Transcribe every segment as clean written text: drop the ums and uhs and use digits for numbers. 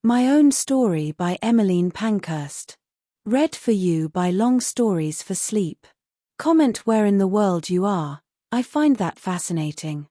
My Own Story by Emmeline Pankhurst. Read for you by Long Stories for Sleep. Comment where in the world you are. I find that fascinating.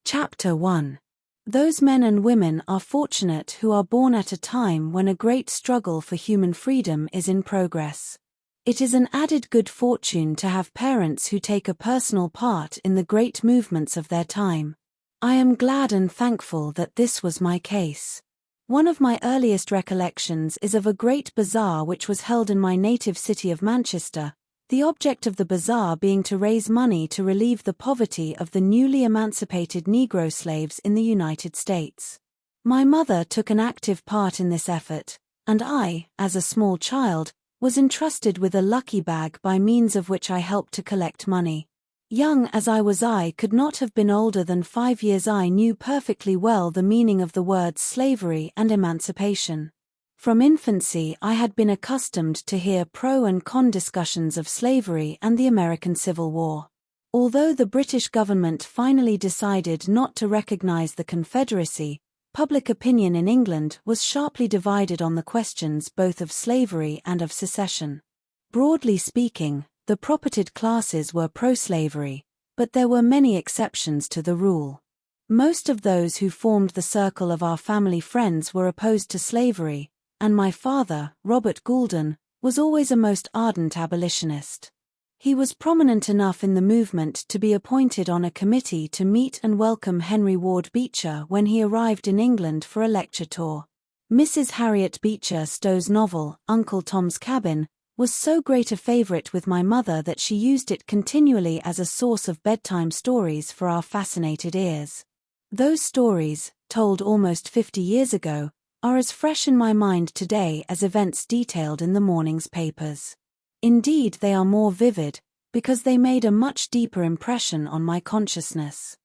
Chapter 1. Those men and women are fortunate who are born at a time when a great struggle for human freedom is in progress. It is an added good fortune to have parents who take a personal part in the great movements of their time. I am glad and thankful that this was my case. One of my earliest recollections is of a great bazaar which was held in my native city of Manchester, the object of the bazaar being to raise money to relieve the poverty of the newly emancipated Negro slaves in the United States. My mother took an active part in this effort, and I, as a small child, was entrusted with a lucky bag by means of which I helped to collect money. Young as I was, I could not have been older than 5 years. I knew perfectly well the meaning of the words slavery and emancipation. From infancy I had been accustomed to hear pro and con discussions of slavery and the American Civil War. Although the British government finally decided not to recognize the Confederacy, public opinion in England was sharply divided on the questions both of slavery and of secession. Broadly speaking, the propertied classes were pro-slavery, but there were many exceptions to the rule. Most of those who formed the circle of our family friends were opposed to slavery, and my father, Robert Goulden, was always a most ardent abolitionist. He was prominent enough in the movement to be appointed on a committee to meet and welcome Henry Ward Beecher when he arrived in England for a lecture tour. Mrs. Harriet Beecher Stowe's novel, Uncle Tom's Cabin, was so great a favorite with my mother that she used it continually as a source of bedtime stories for our fascinated ears. Those stories, told almost 50 years ago, are as fresh in my mind today as events detailed in the morning's papers. Indeed, they are more vivid, because they made a much deeper impression on my consciousness.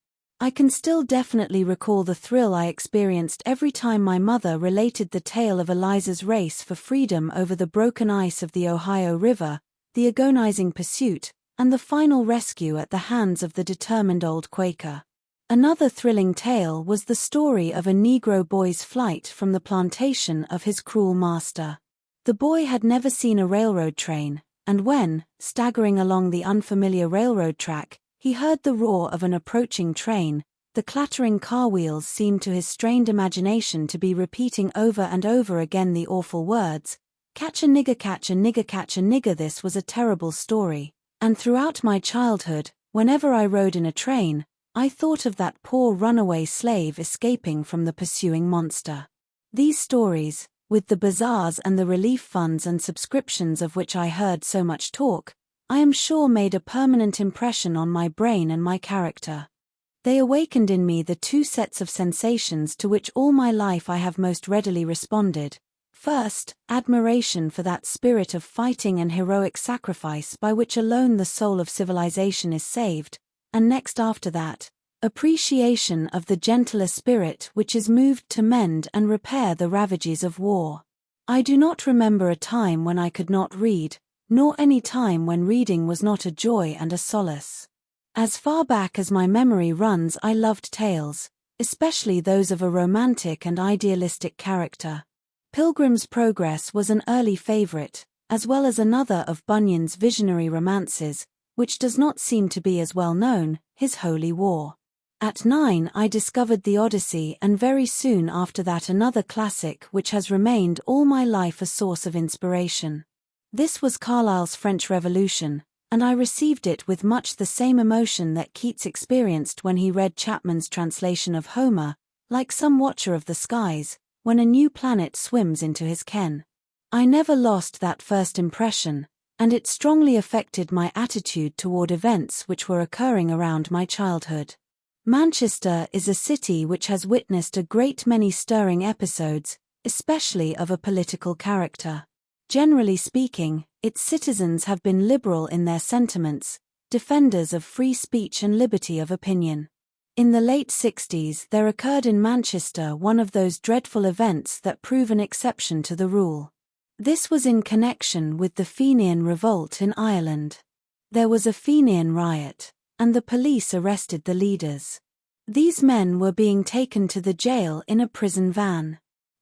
I can still definitely recall the thrill I experienced every time my mother related the tale of Eliza's race for freedom over the broken ice of the Ohio River, the agonizing pursuit, and the final rescue at the hands of the determined old Quaker. Another thrilling tale was the story of a Negro boy's flight from the plantation of his cruel master. The boy had never seen a railroad train, and when, staggering along the unfamiliar railroad track, he heard the roar of an approaching train, the clattering car wheels seemed to his strained imagination to be repeating over and over again the awful words, "Catch a nigger, catch a nigger, catch a nigger." This was a terrible story, and throughout my childhood, whenever I rode in a train, I thought of that poor runaway slave escaping from the pursuing monster. These stories, with the bazaars and the relief funds and subscriptions of which I heard so much talk, I am sure made a permanent impression on my brain and my character. They awakened in me the two sets of sensations to which all my life I have most readily responded. First, admiration for that spirit of fighting and heroic sacrifice by which alone the soul of civilization is saved, and next after that, appreciation of the gentler spirit which is moved to mend and repair the ravages of war. I do not remember a time when I could not read, nor any time when reading was not a joy and a solace. As far back as my memory runs, I loved tales, especially those of a romantic and idealistic character. Pilgrim's Progress was an early favorite, as well as another of Bunyan's visionary romances, which does not seem to be as well known, His Holy War. At 9 I discovered the Odyssey, and very soon after that another classic which has remained all my life a source of inspiration. This was Carlyle's French Revolution, and I received it with much the same emotion that Keats experienced when he read Chapman's translation of Homer, like some watcher of the skies, when a new planet swims into his ken. I never lost that first impression, and it strongly affected my attitude toward events which were occurring around my childhood. Manchester is a city which has witnessed a great many stirring episodes, especially of a political character. Generally speaking, its citizens have been liberal in their sentiments, defenders of free speech and liberty of opinion. In the late 60s there occurred in Manchester one of those dreadful events that prove an exception to the rule. This was in connection with the Fenian Revolt in Ireland. There was a Fenian riot, and the police arrested the leaders. These men were being taken to the jail in a prison van.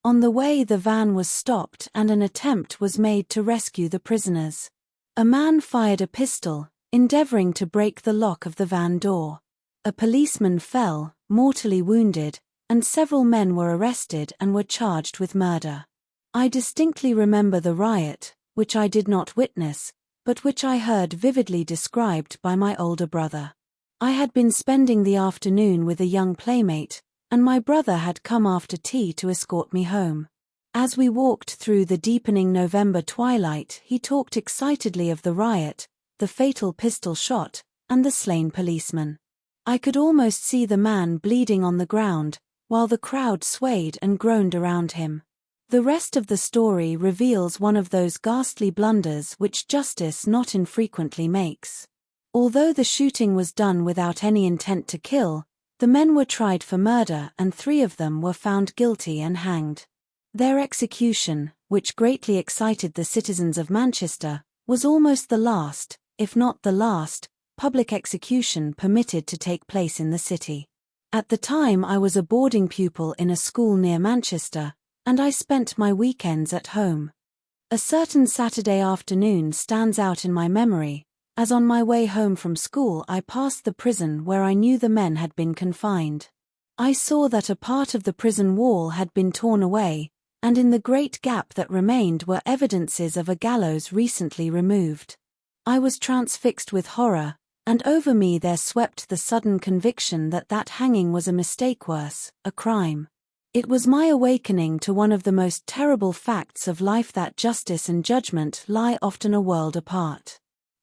On the way, the van was stopped and an attempt was made to rescue the prisoners. A man fired a pistol, endeavoring to break the lock of the van door. A policeman fell, mortally wounded, and several men were arrested and were charged with murder. I distinctly remember the riot, which I did not witness, but which I heard vividly described by my older brother. I had been spending the afternoon with a young playmate, and my brother had come after tea to escort me home. As we walked through the deepening November twilight, he talked excitedly of the riot, the fatal pistol shot, and the slain policeman. I could almost see the man bleeding on the ground, while the crowd swayed and groaned around him. The rest of the story reveals one of those ghastly blunders which justice not infrequently makes. Although the shooting was done without any intent to kill, the men were tried for murder and 3 of them were found guilty and hanged. Their execution, which greatly excited the citizens of Manchester, was almost the last, if not the last, public execution permitted to take place in the city. At the time I was a boarding pupil in a school near Manchester, and I spent my weekends at home. A certain Saturday afternoon stands out in my memory, as on my way home from school I passed the prison where I knew the men had been confined. I saw that a part of the prison wall had been torn away, and in the great gap that remained were evidences of a gallows recently removed. I was transfixed with horror, and over me there swept the sudden conviction that that hanging was a mistake, worse, a crime. It was my awakening to one of the most terrible facts of life, that justice and judgment lie often a world apart.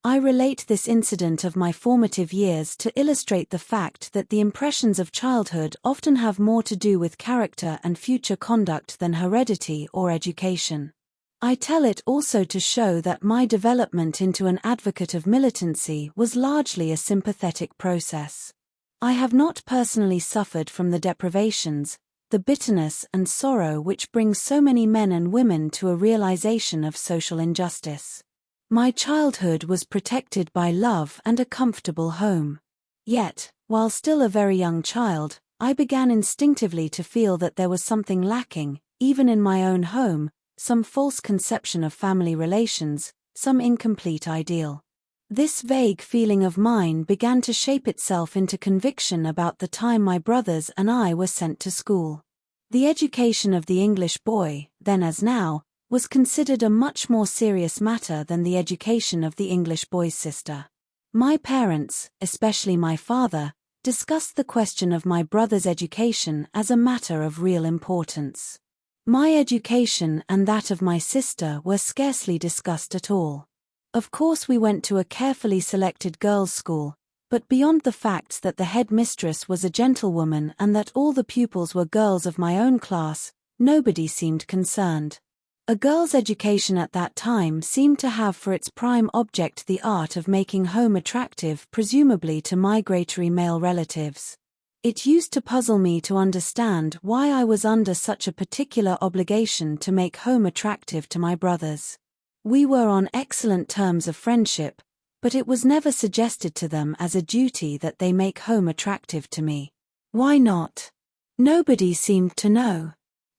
I relate this incident of my formative years to illustrate the fact that the impressions of childhood often have more to do with character and future conduct than heredity or education. I tell it also to show that my development into an advocate of militancy was largely a sympathetic process. I have not personally suffered from the deprivations, the bitterness and sorrow which brings so many men and women to a realization of social injustice. My childhood was protected by love and a comfortable home. Yet, while still a very young child, I began instinctively to feel that there was something lacking, even in my own home, some false conception of family relations, some incomplete ideal. This vague feeling of mine began to shape itself into conviction about the time my brothers and I were sent to school. The education of the English boy, then as now, was considered a much more serious matter than the education of the English boy's sister. My parents, especially my father, discussed the question of my brother's education as a matter of real importance. My education and that of my sister were scarcely discussed at all. Of course we went to a carefully selected girls' school, but beyond the fact that the head mistress was a gentlewoman and that all the pupils were girls of my own class, nobody seemed concerned. A girl's education at that time seemed to have for its prime object the art of making home attractive, presumably to migratory male relatives. It used to puzzle me to understand why I was under such a particular obligation to make home attractive to my brothers. We were on excellent terms of friendship, but it was never suggested to them as a duty that they make home attractive to me. Why not? Nobody seemed to know.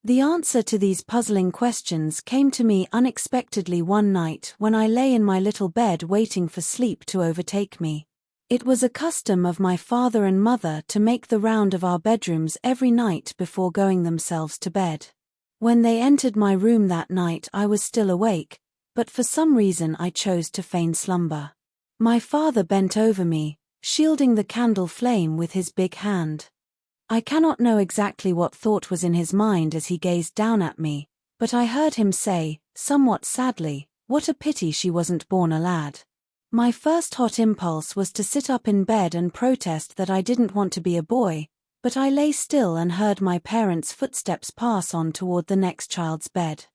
The answer to these puzzling questions came to me unexpectedly one night when I lay in my little bed waiting for sleep to overtake me. It was a custom of my father and mother to make the round of our bedrooms every night before going themselves to bed. When they entered my room that night I was still awake, but for some reason I chose to feign slumber. My father bent over me, shielding the candle flame with his big hand. I cannot know exactly what thought was in his mind as he gazed down at me, but I heard him say, somewhat sadly, "What a pity she wasn't born a lad." My first hot impulse was to sit up in bed and protest that I didn't want to be a boy, but I lay still and heard my parents' footsteps pass on toward the next child's bed.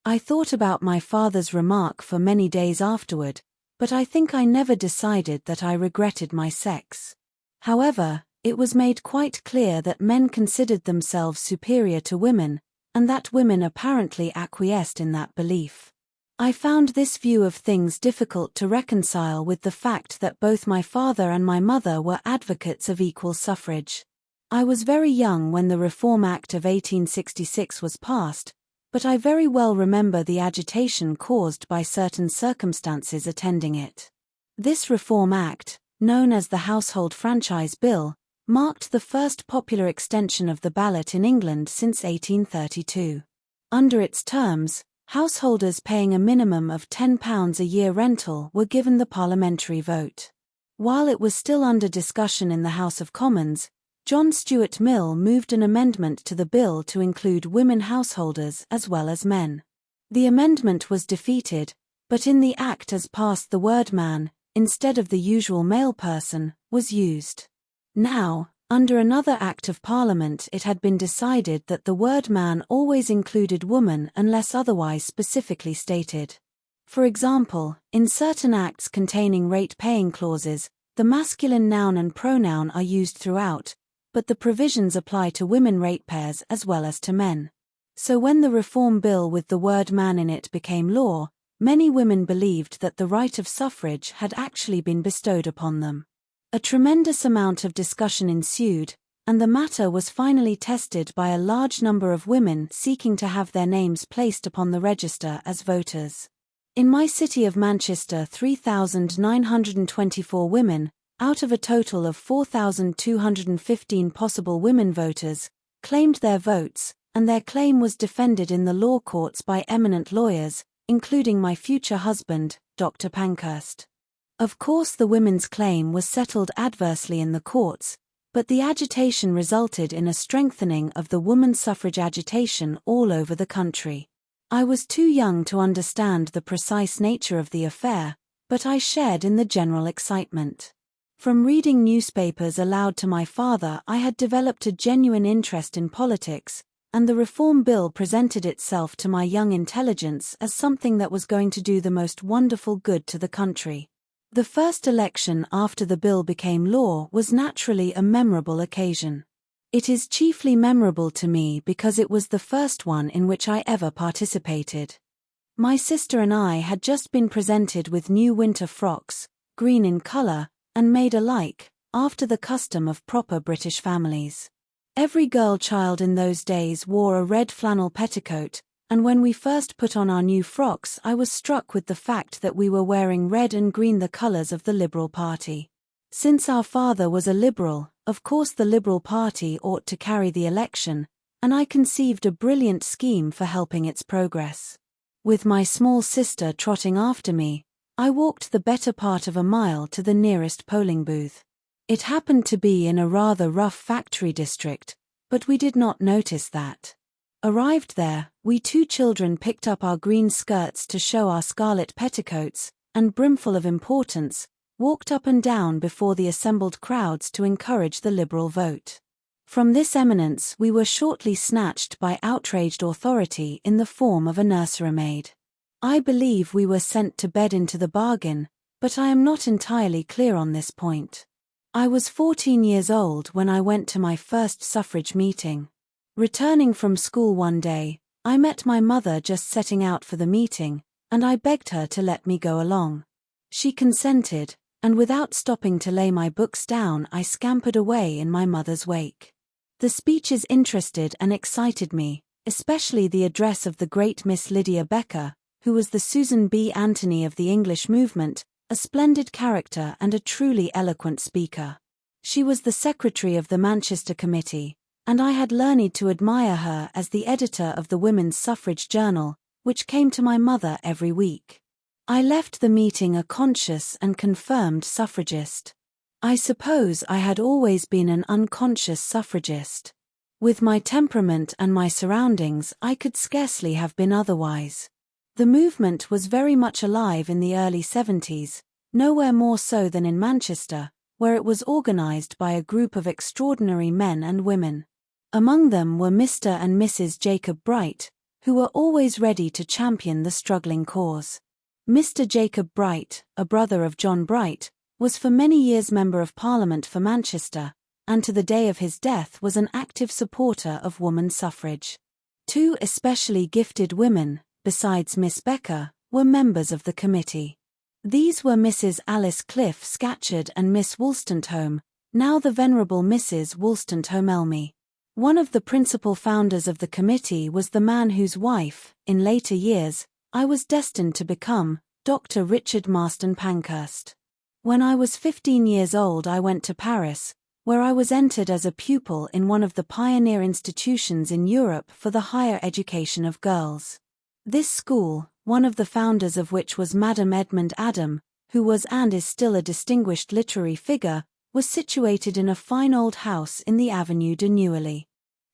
I thought about my father's remark for many days afterward, but I think I never decided that I regretted my sex. However, it was made quite clear that men considered themselves superior to women, and that women apparently acquiesced in that belief. I found this view of things difficult to reconcile with the fact that both my father and my mother were advocates of equal suffrage. I was very young when the Reform Act of 1866 was passed, but I very well remember the agitation caused by certain circumstances attending it. This Reform Act, known as the Household Franchise Bill, marked the first popular extension of the ballot in England since 1832. Under its terms, householders paying a minimum of £10 a year rental were given the parliamentary vote. While it was still under discussion in the House of Commons, John Stuart Mill moved an amendment to the bill to include women householders as well as men. The amendment was defeated, but in the Act as passed the word man, instead of the usual male person, was used. Now, under another Act of Parliament, it had been decided that the word man always included woman unless otherwise specifically stated. For example, in certain acts containing rate-paying clauses, the masculine noun and pronoun are used throughout, but the provisions apply to women ratepayers as well as to men. So when the Reform Bill with the word man in it became law, many women believed that the right of suffrage had actually been bestowed upon them. A tremendous amount of discussion ensued, and the matter was finally tested by a large number of women seeking to have their names placed upon the register as voters. In my city of Manchester, 3,924 women, out of a total of 4,215 possible women voters, claimed their votes, and their claim was defended in the law courts by eminent lawyers, including my future husband, Dr. Pankhurst. Of course, the women's claim was settled adversely in the courts, but the agitation resulted in a strengthening of the woman suffrage agitation all over the country. I was too young to understand the precise nature of the affair, but I shared in the general excitement. From reading newspapers aloud to my father, I had developed a genuine interest in politics, and the Reform Bill presented itself to my young intelligence as something that was going to do the most wonderful good to the country. The first election after the bill became law was naturally a memorable occasion. It is chiefly memorable to me because it was the first one in which I ever participated. My sister and I had just been presented with new winter frocks, green in colour, and made alike, after the custom of proper British families. Every girl child in those days wore a red flannel petticoat, and when we first put on our new frocks, I was struck with the fact that we were wearing red and green, the colours of the Liberal Party. Since our father was a Liberal, of course the Liberal Party ought to carry the election, and I conceived a brilliant scheme for helping its progress. With my small sister trotting after me, I walked the better part of a mile to the nearest polling booth. It happened to be in a rather rough factory district, but we did not notice that. Arrived there, we two children picked up our green skirts to show our scarlet petticoats, and brimful of importance, walked up and down before the assembled crowds to encourage the Liberal vote. From this eminence we were shortly snatched by outraged authority in the form of a nurserymaid. I believe we were sent to bed into the bargain, but I am not entirely clear on this point. I was 14 years old when I went to my first suffrage meeting. Returning from school one day, I met my mother just setting out for the meeting, and I begged her to let me go along. She consented, and without stopping to lay my books down, I scampered away in my mother's wake. The speeches interested and excited me, especially the address of the great Miss Lydia Becker, who was the Susan B. Anthony of the English movement, a splendid character and a truly eloquent speaker. She was the secretary of the Manchester Committee, and I had learned to admire her as the editor of the Women's Suffrage Journal, which came to my mother every week. I left the meeting a conscious and confirmed suffragist. I suppose I had always been an unconscious suffragist. With my temperament and my surroundings, I could scarcely have been otherwise. The movement was very much alive in the early 70s, nowhere more so than in Manchester, where it was organised by a group of extraordinary men and women. Among them were Mr. and Mrs. Jacob Bright, who were always ready to champion the struggling cause. Mr. Jacob Bright, a brother of John Bright, was for many years Member of Parliament for Manchester, and to the day of his death was an active supporter of woman suffrage. Two especially gifted women, besides Miss Becker, were members of the committee. These were Mrs. Alice Cliff Scatcherd and Miss Wollstonecombe, now the Venerable Mrs. Wollstonecombe Elmy. One of the principal founders of the committee was the man whose wife, in later years, I was destined to become, Dr. Richard Marston Pankhurst. When I was 15 years old, I went to Paris, where I was entered as a pupil in one of the pioneer institutions in Europe for the higher education of girls. This school, one of the founders of which was Madame Edmond Adam, who was and is still a distinguished literary figure, was situated in a fine old house in the Avenue de Neuilly.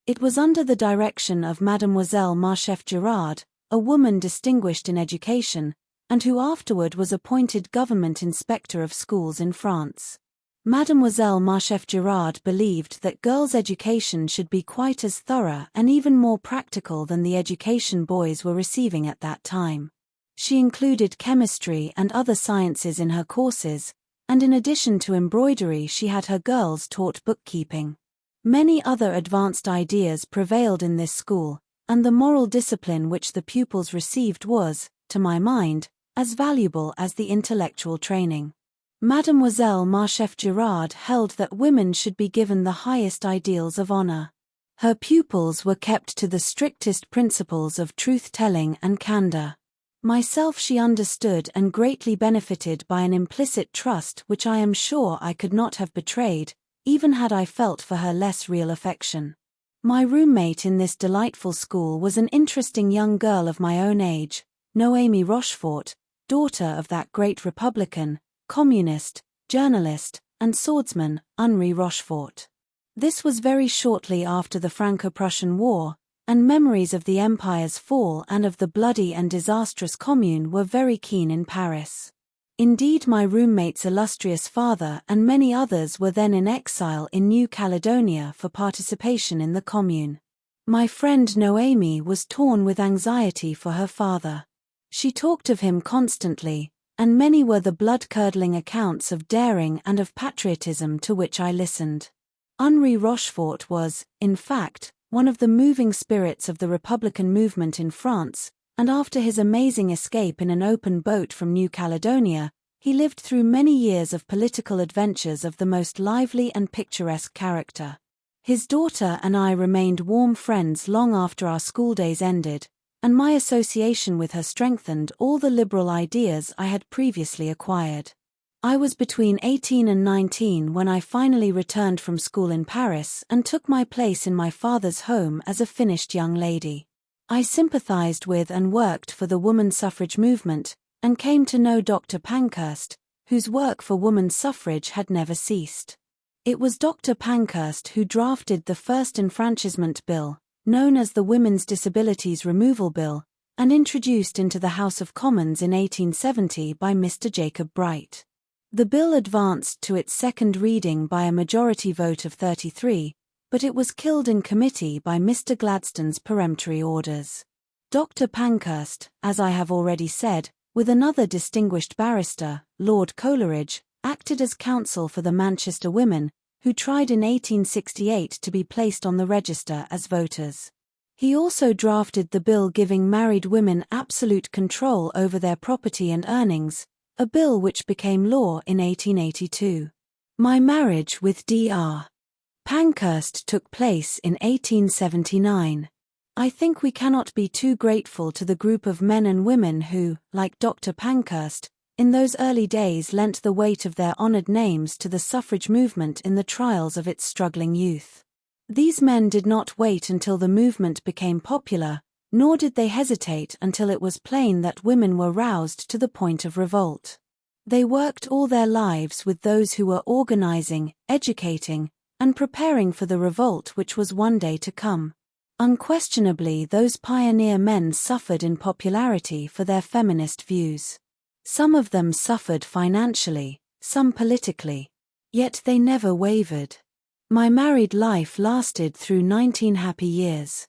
It was under the direction of Mademoiselle Marchef Girard, a woman distinguished in education, and who afterward was appointed government inspector of schools in France. Mademoiselle Marchef Girard believed that girls' education should be quite as thorough and even more practical than the education boys were receiving at that time. She included chemistry and other sciences in her courses, and in addition to embroidery she had her girls taught bookkeeping. Many other advanced ideas prevailed in this school, and the moral discipline which the pupils received was, to my mind, as valuable as the intellectual training. Mademoiselle Marchef Girard held that women should be given the highest ideals of honor. Her pupils were kept to the strictest principles of truth-telling and candor. Myself she understood and greatly benefited by an implicit trust which I am sure I could not have betrayed, even had I felt for her less real affection. My roommate in this delightful school was an interesting young girl of my own age, Noémie Rochefort, daughter of that great Republican, communist, journalist, and swordsman, Henri Rochefort. This was very shortly after the Franco-Prussian War, and memories of the Empire's fall and of the bloody and disastrous Commune were very keen in Paris. Indeed, my roommate's illustrious father and many others were then in exile in New Caledonia for participation in the Commune. My friend Noémie was torn with anxiety for her father. She talked of him constantly, and many were the blood-curdling accounts of daring and of patriotism to which I listened. Henri Rochefort was, in fact, one of the moving spirits of the Republican movement in France, and after his amazing escape in an open boat from New Caledonia, he lived through many years of political adventures of the most lively and picturesque character. His daughter and I remained warm friends long after our school days ended, and my association with her strengthened all the liberal ideas I had previously acquired. I was between 18 and 19 when I finally returned from school in Paris and took my place in my father's home as a finished young lady. I sympathized with and worked for the woman suffrage movement, and came to know Dr. Pankhurst, whose work for woman's suffrage had never ceased. It was Dr. Pankhurst who drafted the first enfranchisement bill, known as the Women's Disabilities Removal Bill, and introduced into the House of Commons in 1870 by Mr. Jacob Bright. The bill advanced to its second reading by a majority vote of 33, but it was killed in committee by Mr. Gladstone's peremptory orders. Dr. Pankhurst, as I have already said, with another distinguished barrister, Lord Coleridge, acted as counsel for the Manchester women, who tried in 1868 to be placed on the register as voters. He also drafted the bill giving married women absolute control over their property and earnings, a bill which became law in 1882. My marriage with Dr. Pankhurst took place in 1879. I think we cannot be too grateful to the group of men and women who, like Dr. Pankhurst, in those early days lent the weight of their honored names to the suffrage movement in the trials of its struggling youth. These men did not wait until the movement became popular, nor did they hesitate until it was plain that women were roused to the point of revolt. They worked all their lives with those who were organizing, educating, and preparing for the revolt which was one day to come. Unquestionably, those pioneer men suffered in popularity for their feminist views. Some of them suffered financially, some politically. Yet they never wavered. My married life lasted through 19 happy years.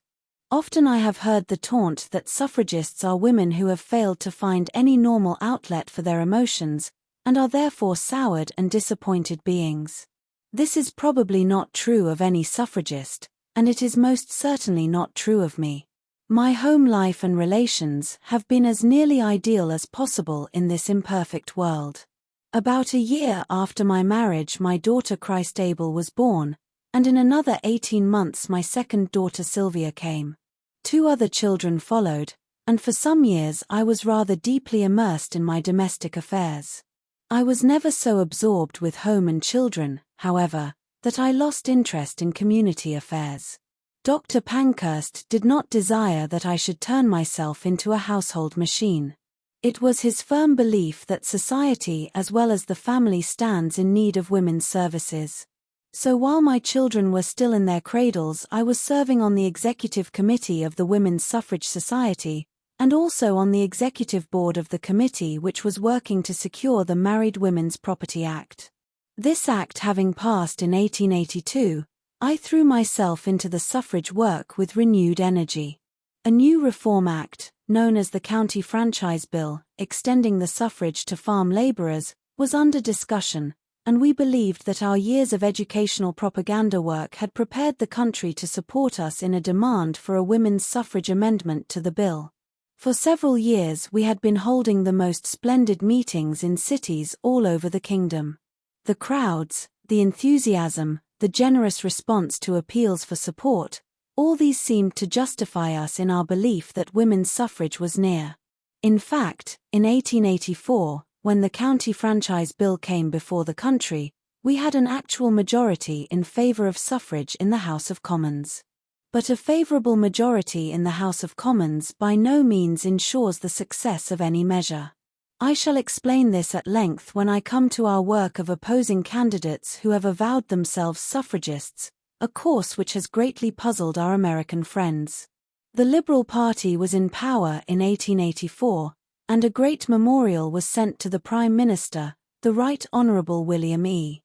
Often I have heard the taunt that suffragists are women who have failed to find any normal outlet for their emotions, and are therefore soured and disappointed beings. This is probably not true of any suffragist, and it is most certainly not true of me. My home life and relations have been as nearly ideal as possible in this imperfect world. About a year after my marriage, my daughter Christabel was born, and in another 18 months my second daughter Sylvia came. 2 other children followed, and for some years I was rather deeply immersed in my domestic affairs. I was never so absorbed with home and children, however, that I lost interest in community affairs. Dr. Pankhurst did not desire that I should turn myself into a household machine. It was his firm belief that society as well as the family stands in need of women's services. So while my children were still in their cradles, I was serving on the executive committee of the Women's Suffrage Society, and also on the executive board of the committee which was working to secure the Married Women's Property Act. This act having passed in 1882, I threw myself into the suffrage work with renewed energy. A new Reform Act, known as the County Franchise Bill, extending the suffrage to farm labourers, was under discussion, and we believed that our years of educational propaganda work had prepared the country to support us in a demand for a women's suffrage amendment to the bill. For several years we had been holding the most splendid meetings in cities all over the kingdom. The crowds, the enthusiasm, the generous response to appeals for support, all these seemed to justify us in our belief that women's suffrage was near. In fact, in 1884, when the County Franchise Bill came before the country, we had an actual majority in favour of suffrage in the House of Commons. But a favourable majority in the House of Commons by no means ensures the success of any measure. I shall explain this at length when I come to our work of opposing candidates who have avowed themselves suffragists, a course which has greatly puzzled our American friends. The Liberal Party was in power in 1884, and a great memorial was sent to the Prime Minister, the Right Honourable William E.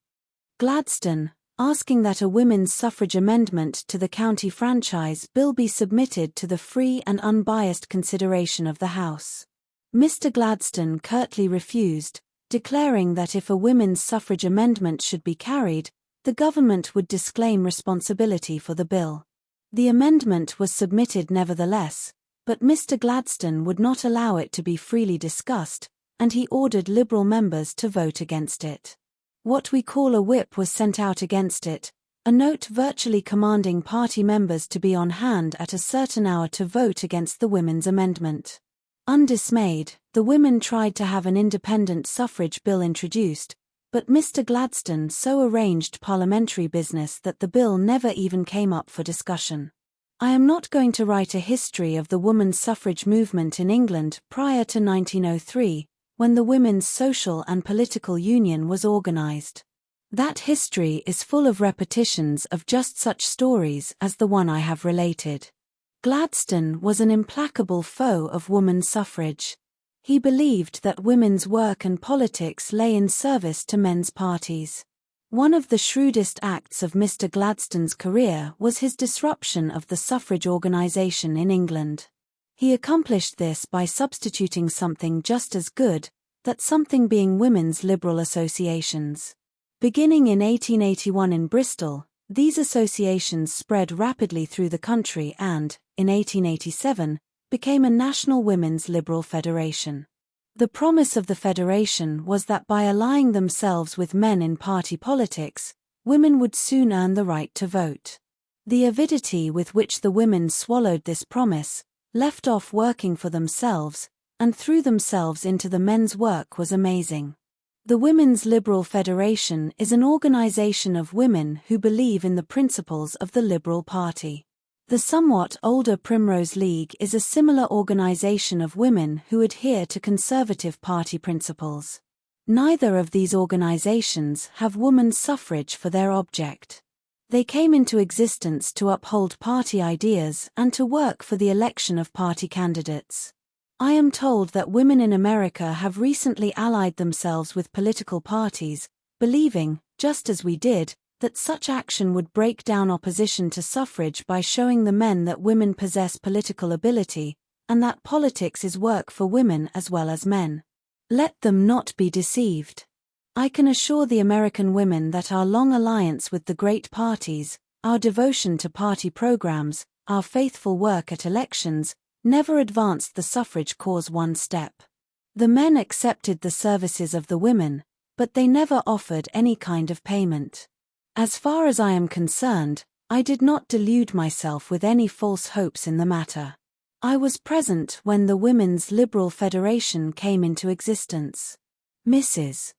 Gladstone, asking that a women's suffrage amendment to the County Franchise Bill be submitted to the free and unbiased consideration of the House. Mr. Gladstone curtly refused, declaring that if a women's suffrage amendment should be carried, the government would disclaim responsibility for the bill. The amendment was submitted nevertheless, but Mr. Gladstone would not allow it to be freely discussed, and he ordered Liberal members to vote against it. What we call a whip was sent out against it, a note virtually commanding party members to be on hand at a certain hour to vote against the women's amendment. Undismayed, the women tried to have an independent suffrage bill introduced, but Mr. Gladstone so arranged parliamentary business that the bill never even came up for discussion. I am not going to write a history of the women's suffrage movement in England prior to 1903, when the Women's Social and Political Union was organised. That history is full of repetitions of just such stories as the one I have related. Gladstone was an implacable foe of women's suffrage. He believed that women's work and politics lay in service to men's parties. One of the shrewdest acts of Mr. Gladstone's career was his disruption of the suffrage organisation in England. He accomplished this by substituting something just as good, that something being women's liberal associations. Beginning in 1881 in Bristol, these associations spread rapidly through the country and, in 1887, became a national women's liberal federation. The promise of the federation was that by allying themselves with men in party politics, women would soon earn the right to vote. The avidity with which the women swallowed this promise, left off working for themselves, and threw themselves into the men's work was amazing. The Women's Liberal Federation is an organization of women who believe in the principles of the Liberal Party. The somewhat older Primrose League is a similar organization of women who adhere to Conservative Party principles. Neither of these organizations have women's suffrage for their object. They came into existence to uphold party ideas and to work for the election of party candidates. I am told that women in America have recently allied themselves with political parties, believing, just as we did, that such action would break down opposition to suffrage by showing the men that women possess political ability, and that politics is work for women as well as men. Let them not be deceived. I can assure the American women that our long alliance with the great parties, our devotion to party programs, our faithful work at elections, never advanced the suffrage cause one step. The men accepted the services of the women, but they never offered any kind of payment. As far as I am concerned, I did not delude myself with any false hopes in the matter. I was present when the Women's Liberal Federation came into existence. Mrs.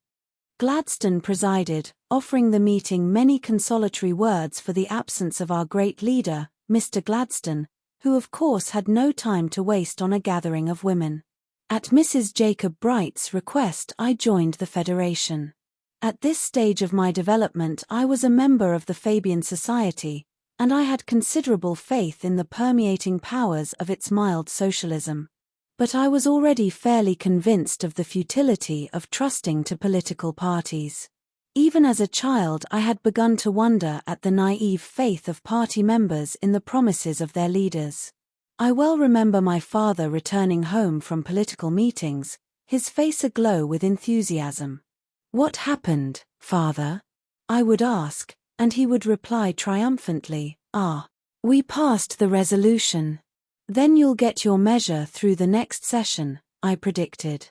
Gladstone presided, offering the meeting many consolatory words for the absence of our great leader, Mr. Gladstone, who of course had no time to waste on a gathering of women. At Mrs. Jacob Bright's request, I joined the Federation. At this stage of my development I was a member of the Fabian Society, and I had considerable faith in the permeating powers of its mild socialism. But I was already fairly convinced of the futility of trusting to political parties. Even as a child I had begun to wonder at the naive faith of party members in the promises of their leaders. I well remember my father returning home from political meetings, his face aglow with enthusiasm. "What happened, father?" I would ask, and he would reply triumphantly, "We passed the resolution." "Then you'll get your measure through the next session," I predicted.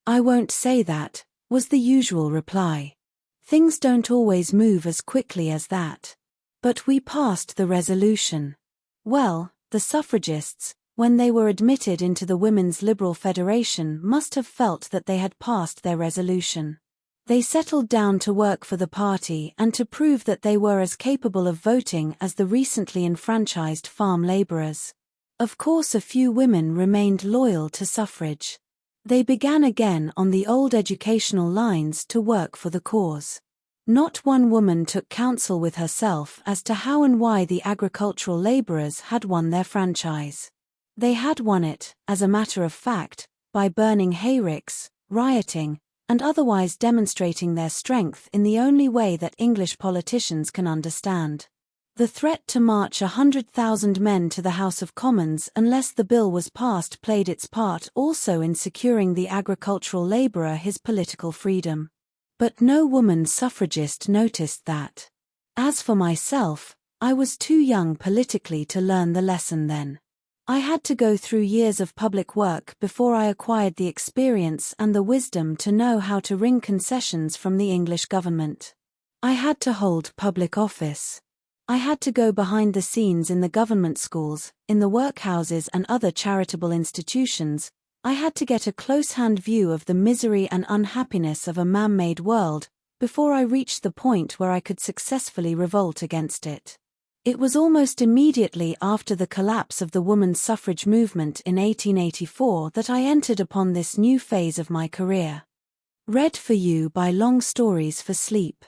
"I won't say that," was the usual reply. "Things don't always move as quickly as that." But we passed the resolution. Well, the suffragists, when they were admitted into the Women's Liberal Federation, must have felt that they had passed their resolution. They settled down to work for the party and to prove that they were as capable of voting as the recently enfranchised farm laborers. Of course, a few women remained loyal to suffrage. They began again on the old educational lines to work for the cause. Not one woman took counsel with herself as to how and why the agricultural laborers had won their franchise. They had won it, as a matter of fact, by burning hayricks, rioting, and otherwise demonstrating their strength in the only way that English politicians can understand. The threat to march 100,000 men to the House of Commons unless the bill was passed played its part also in securing the agricultural labourer his political freedom. But no woman suffragist noticed that. As for myself, I was too young politically to learn the lesson then. I had to go through years of public work before I acquired the experience and the wisdom to know how to wring concessions from the English government. I had to hold public office. I had to go behind the scenes in the government schools, in the workhouses and other charitable institutions. I had to get a close-hand view of the misery and unhappiness of a man-made world before I reached the point where I could successfully revolt against it. It was almost immediately after the collapse of the women's suffrage movement in 1884 that I entered upon this new phase of my career. Read for you by Long Stories for Sleep.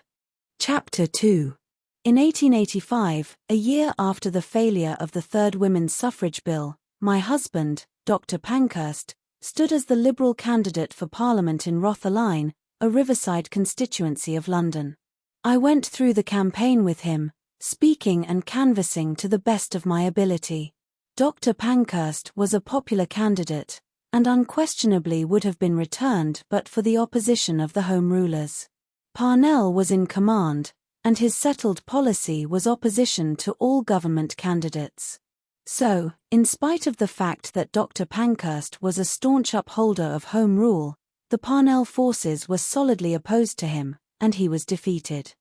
Chapter 2. In 1885, a year after the failure of the Third Women's Suffrage Bill, my husband, Dr. Pankhurst, stood as the Liberal candidate for Parliament in Rotherline, a riverside constituency of London. I went through the campaign with him, speaking and canvassing to the best of my ability. Dr. Pankhurst was a popular candidate, and unquestionably would have been returned but for the opposition of the Home Rulers. Parnell was in command, and his settled policy was opposition to all government candidates. So, in spite of the fact that Dr. Pankhurst was a staunch upholder of Home Rule, the Parnell forces were solidly opposed to him, and he was defeated.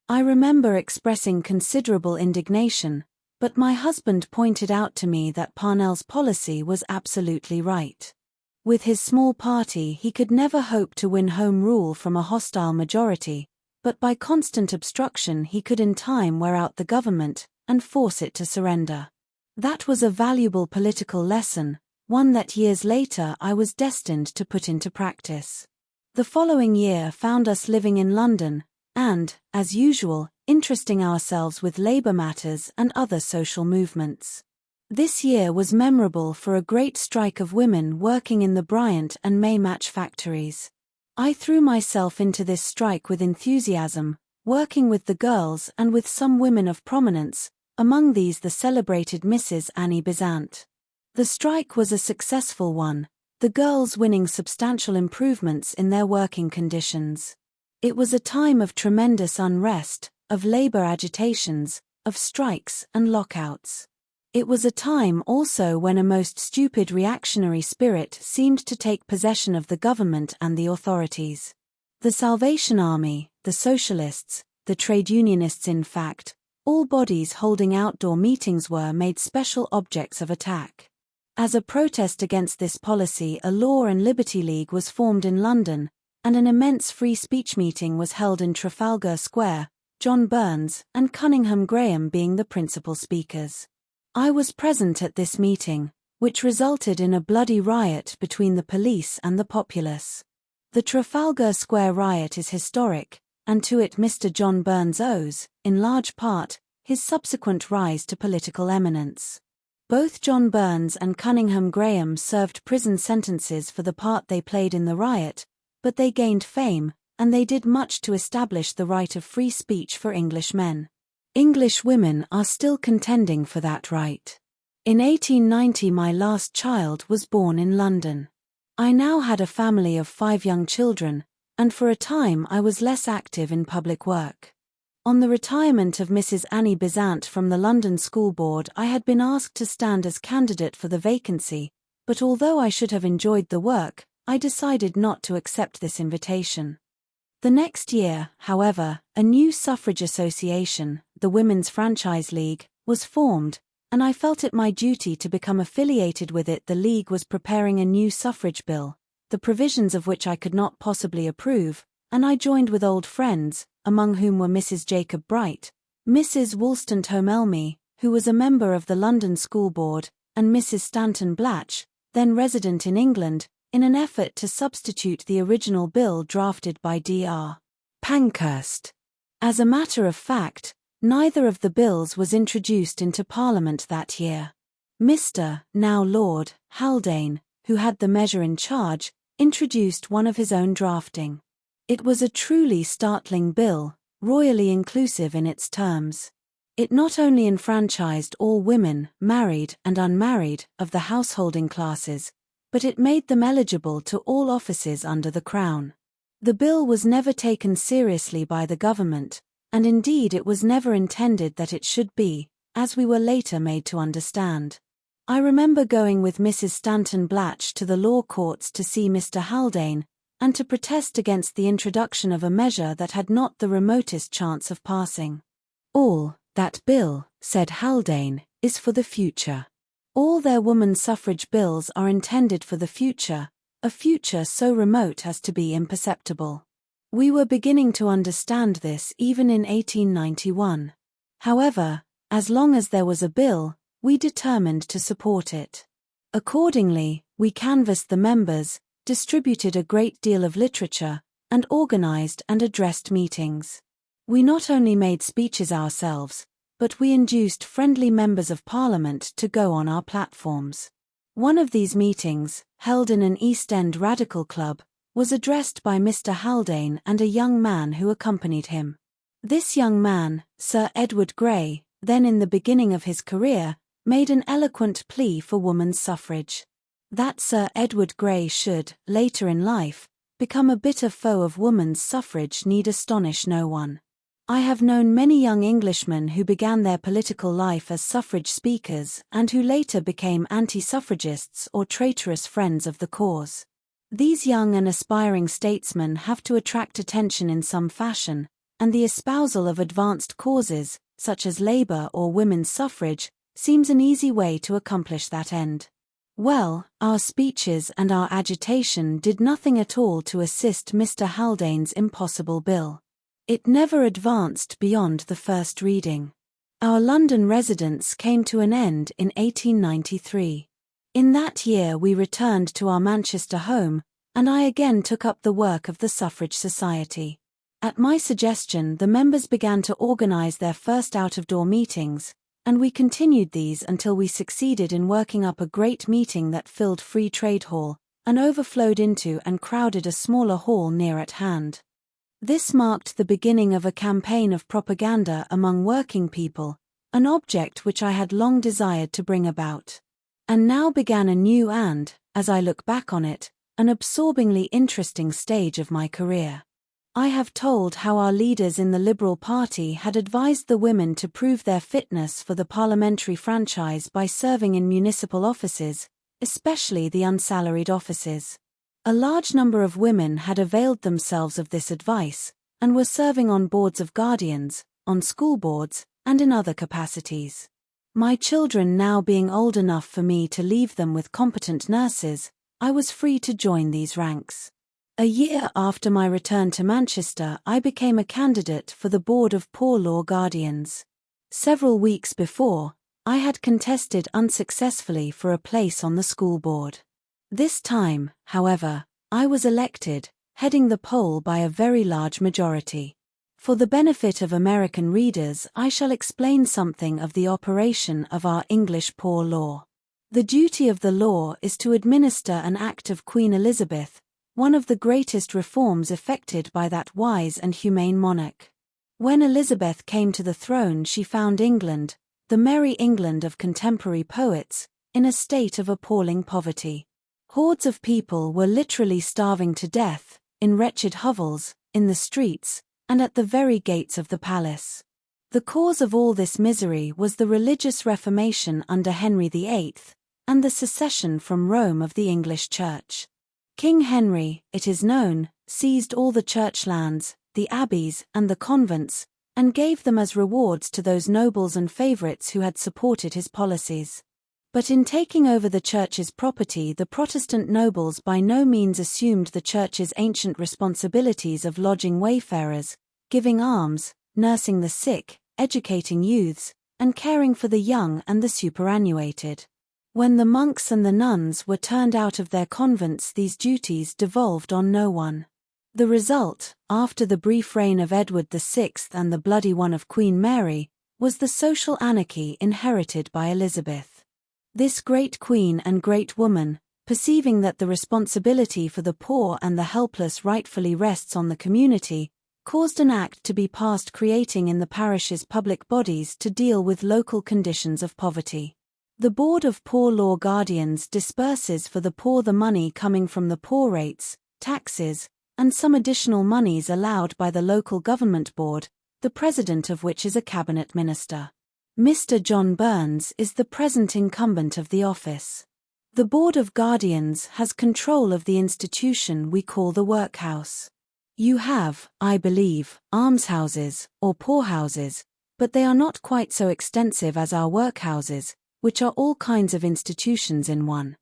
I remember expressing considerable indignation, but my husband pointed out to me that Parnell's policy was absolutely right. With his small party he could never hope to win Home Rule from a hostile majority, but by constant obstruction he could in time wear out the government and force it to surrender. That was a valuable political lesson, one that years later I was destined to put into practice. The following year found us living in London, and, as usual, interesting ourselves with labour matters and other social movements. This year was memorable for a great strike of women working in the Bryant and Maymatch factories. I threw myself into this strike with enthusiasm, working with the girls and with some women of prominence, among these the celebrated Mrs. Annie Besant. The strike was a successful one, the girls winning substantial improvements in their working conditions. It was a time of tremendous unrest, of labour agitations, of strikes and lockouts. It was a time also when a most stupid reactionary spirit seemed to take possession of the government and the authorities. The Salvation Army, the Socialists, the trade unionists in fact, all bodies holding outdoor meetings were made special objects of attack. As a protest against this policy, a Law and Liberty League was formed in London, and an immense free speech meeting was held in Trafalgar Square, John Burns and Cunningham Graham being the principal speakers. I was present at this meeting, which resulted in a bloody riot between the police and the populace. The Trafalgar Square riot is historic, and to it Mr. John Burns owes, in large part, his subsequent rise to political eminence. Both John Burns and Cunningham Graham served prison sentences for the part they played in the riot, but they gained fame, and they did much to establish the right of free speech for English men. English women are still contending for that right. In 1890 my last child was born in London. I now had a family of 5 young children, and for a time I was less active in public work. On the retirement of Mrs. Annie Besant from the London School Board, I had been asked to stand as candidate for the vacancy, but although I should have enjoyed the work, I decided not to accept this invitation. The next year, however, a new suffrage association, the Women's Franchise League, was formed, and I felt it my duty to become affiliated with it. The League was preparing a new suffrage bill, the provisions of which I could not possibly approve, and I joined with old friends, among whom were Mrs. Jacob Bright, Mrs. Wollstonecombe Elmy, who was a member of the London School Board, and Mrs. Stanton Blatch, then resident in England, in an effort to substitute the original bill drafted by Dr. Pankhurst. As a matter of fact, neither of the bills was introduced into Parliament that year. Mr. now Lord Haldane, who had the measure in charge, introduced one of his own drafting. It was a truly startling bill, royally inclusive in its terms. It not only enfranchised all women, married and unmarried, of the householding classes, but it made them eligible to all offices under the Crown. The bill was never taken seriously by the government, and indeed it was never intended that it should be, as we were later made to understand. I remember going with Mrs. Stanton Blatch to the law courts to see Mr. Haldane, and to protest against the introduction of a measure that had not the remotest chance of passing. "All that bill," said Haldane, "is for the future. All their woman suffrage bills are intended for the future, a future so remote as to be imperceptible." We were beginning to understand this even in 1891. However, as long as there was a bill, we determined to support it. Accordingly, we canvassed the members, distributed a great deal of literature, and organized and addressed meetings. We not only made speeches ourselves, but we induced friendly members of Parliament to go on our platforms. One of these meetings, held in an East End radical club, was addressed by Mr. Haldane and a young man who accompanied him. This young man, Sir Edward Grey, then in the beginning of his career, made an eloquent plea for woman's suffrage. That Sir Edward Grey should, later in life, become a bitter foe of woman's suffrage need astonish no one. I have known many young Englishmen who began their political life as suffrage speakers and who later became anti-suffragists or traitorous friends of the cause. These young and aspiring statesmen have to attract attention in some fashion, and the espousal of advanced causes, such as labour or women's suffrage, seems an easy way to accomplish that end. Well, our speeches and our agitation did nothing at all to assist Mr. Haldane's impossible bill. It never advanced beyond the first reading. Our London residence came to an end in 1893. In that year we returned to our Manchester home, and I again took up the work of the Suffrage Society. At my suggestion, the members began to organise their first out-of-door meetings, and we continued these until we succeeded in working up a great meeting that filled Free Trade Hall, and overflowed into and crowded a smaller hall near at hand. This marked the beginning of a campaign of propaganda among working people, an object which I had long desired to bring about. And now began a new and, as I look back on it, an absorbingly interesting stage of my career. I have told how our leaders in the Liberal Party had advised the women to prove their fitness for the parliamentary franchise by serving in municipal offices, especially the unsalaried offices. A large number of women had availed themselves of this advice, and were serving on boards of guardians, on school boards, and in other capacities. My children now being old enough for me to leave them with competent nurses, I was free to join these ranks. A year after my return to Manchester, I became a candidate for the Board of Poor Law Guardians. Several weeks before, I had contested unsuccessfully for a place on the school board. This time, however, I was elected, heading the poll by a very large majority. For the benefit of American readers, I shall explain something of the operation of our English poor law. The duty of the law is to administer an act of Queen Elizabeth, one of the greatest reforms effected by that wise and humane monarch. When Elizabeth came to the throne, she found England, the merry England of contemporary poets, in a state of appalling poverty. Hordes of people were literally starving to death, in wretched hovels, in the streets, and at the very gates of the palace. The cause of all this misery was the religious reformation under Henry VIII, and the secession from Rome of the English Church. King Henry, it is known, seized all the church lands, the abbeys, and the convents, and gave them as rewards to those nobles and favourites who had supported his policies. But in taking over the Church's property, the Protestant nobles by no means assumed the Church's ancient responsibilities of lodging wayfarers, giving alms, nursing the sick, educating youths, and caring for the young and the superannuated. When the monks and the nuns were turned out of their convents, these duties devolved on no one. The result, after the brief reign of Edward VI and the bloody one of Queen Mary, was the social anarchy inherited by Elizabeth. This great queen and great woman, perceiving that the responsibility for the poor and the helpless rightfully rests on the community, caused an act to be passed creating in the parishes public bodies to deal with local conditions of poverty. The Board of Poor Law Guardians disperses for the poor the money coming from the poor rates, taxes, and some additional monies allowed by the local government board, the president of which is a cabinet minister. Mr. John Burns is the present incumbent of the office. The Board of Guardians has control of the institution we call the workhouse. You have, I believe, almshouses, or poorhouses, but they are not quite so extensive as our workhouses, which are all kinds of institutions in one.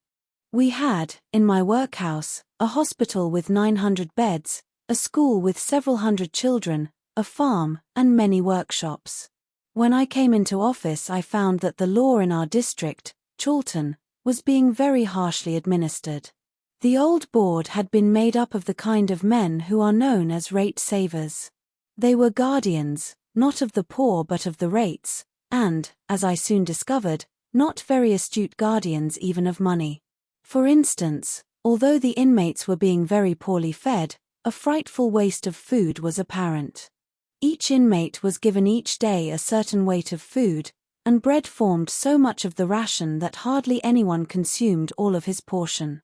We had, in my workhouse, a hospital with 900 beds, a school with several hundred children, a farm, and many workshops. When I came into office, I found that the law in our district, Chorlton, was being very harshly administered. The old board had been made up of the kind of men who are known as rate savers. They were guardians, not of the poor but of the rates, and, as I soon discovered, not very astute guardians even of money. For instance, although the inmates were being very poorly fed, a frightful waste of food was apparent. Each inmate was given each day a certain weight of food, and bread formed so much of the ration that hardly anyone consumed all of his portion.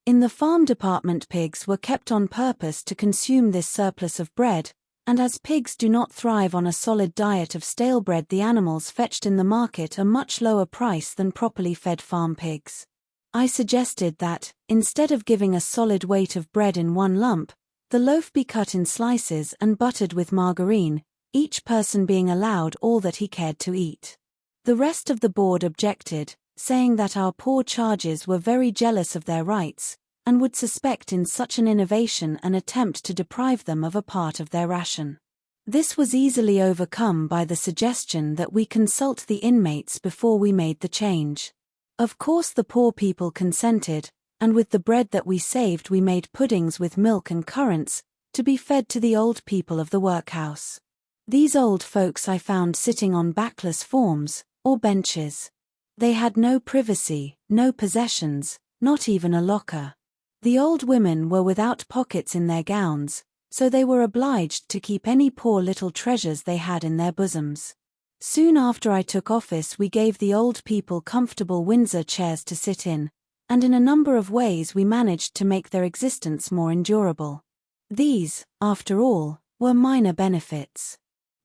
In the farm department, pigs were kept on purpose to consume this surplus of bread, and as pigs do not thrive on a solid diet of stale bread, the animals fetched in the market a much lower price than properly fed farm pigs. I suggested that, instead of giving a solid weight of bread in one lump, the loaf be cut in slices and buttered with margarine, each person being allowed all that he cared to eat. The rest of the board objected, saying that our poor charges were very jealous of their rights, and would suspect in such an innovation an attempt to deprive them of a part of their ration. This was easily overcome by the suggestion that we consult the inmates before we made the change. Of course the poor people consented, and with the bread that we saved we made puddings with milk and currants, to be fed to the old people of the workhouse. These old folks I found sitting on backless forms, or benches. They had no privacy, no possessions, not even a locker. The old women were without pockets in their gowns, so they were obliged to keep any poor little treasures they had in their bosoms. Soon after I took office we gave the old people comfortable Windsor chairs to sit in, and in a number of ways we managed to make their existence more endurable. These, after all, were minor benefits.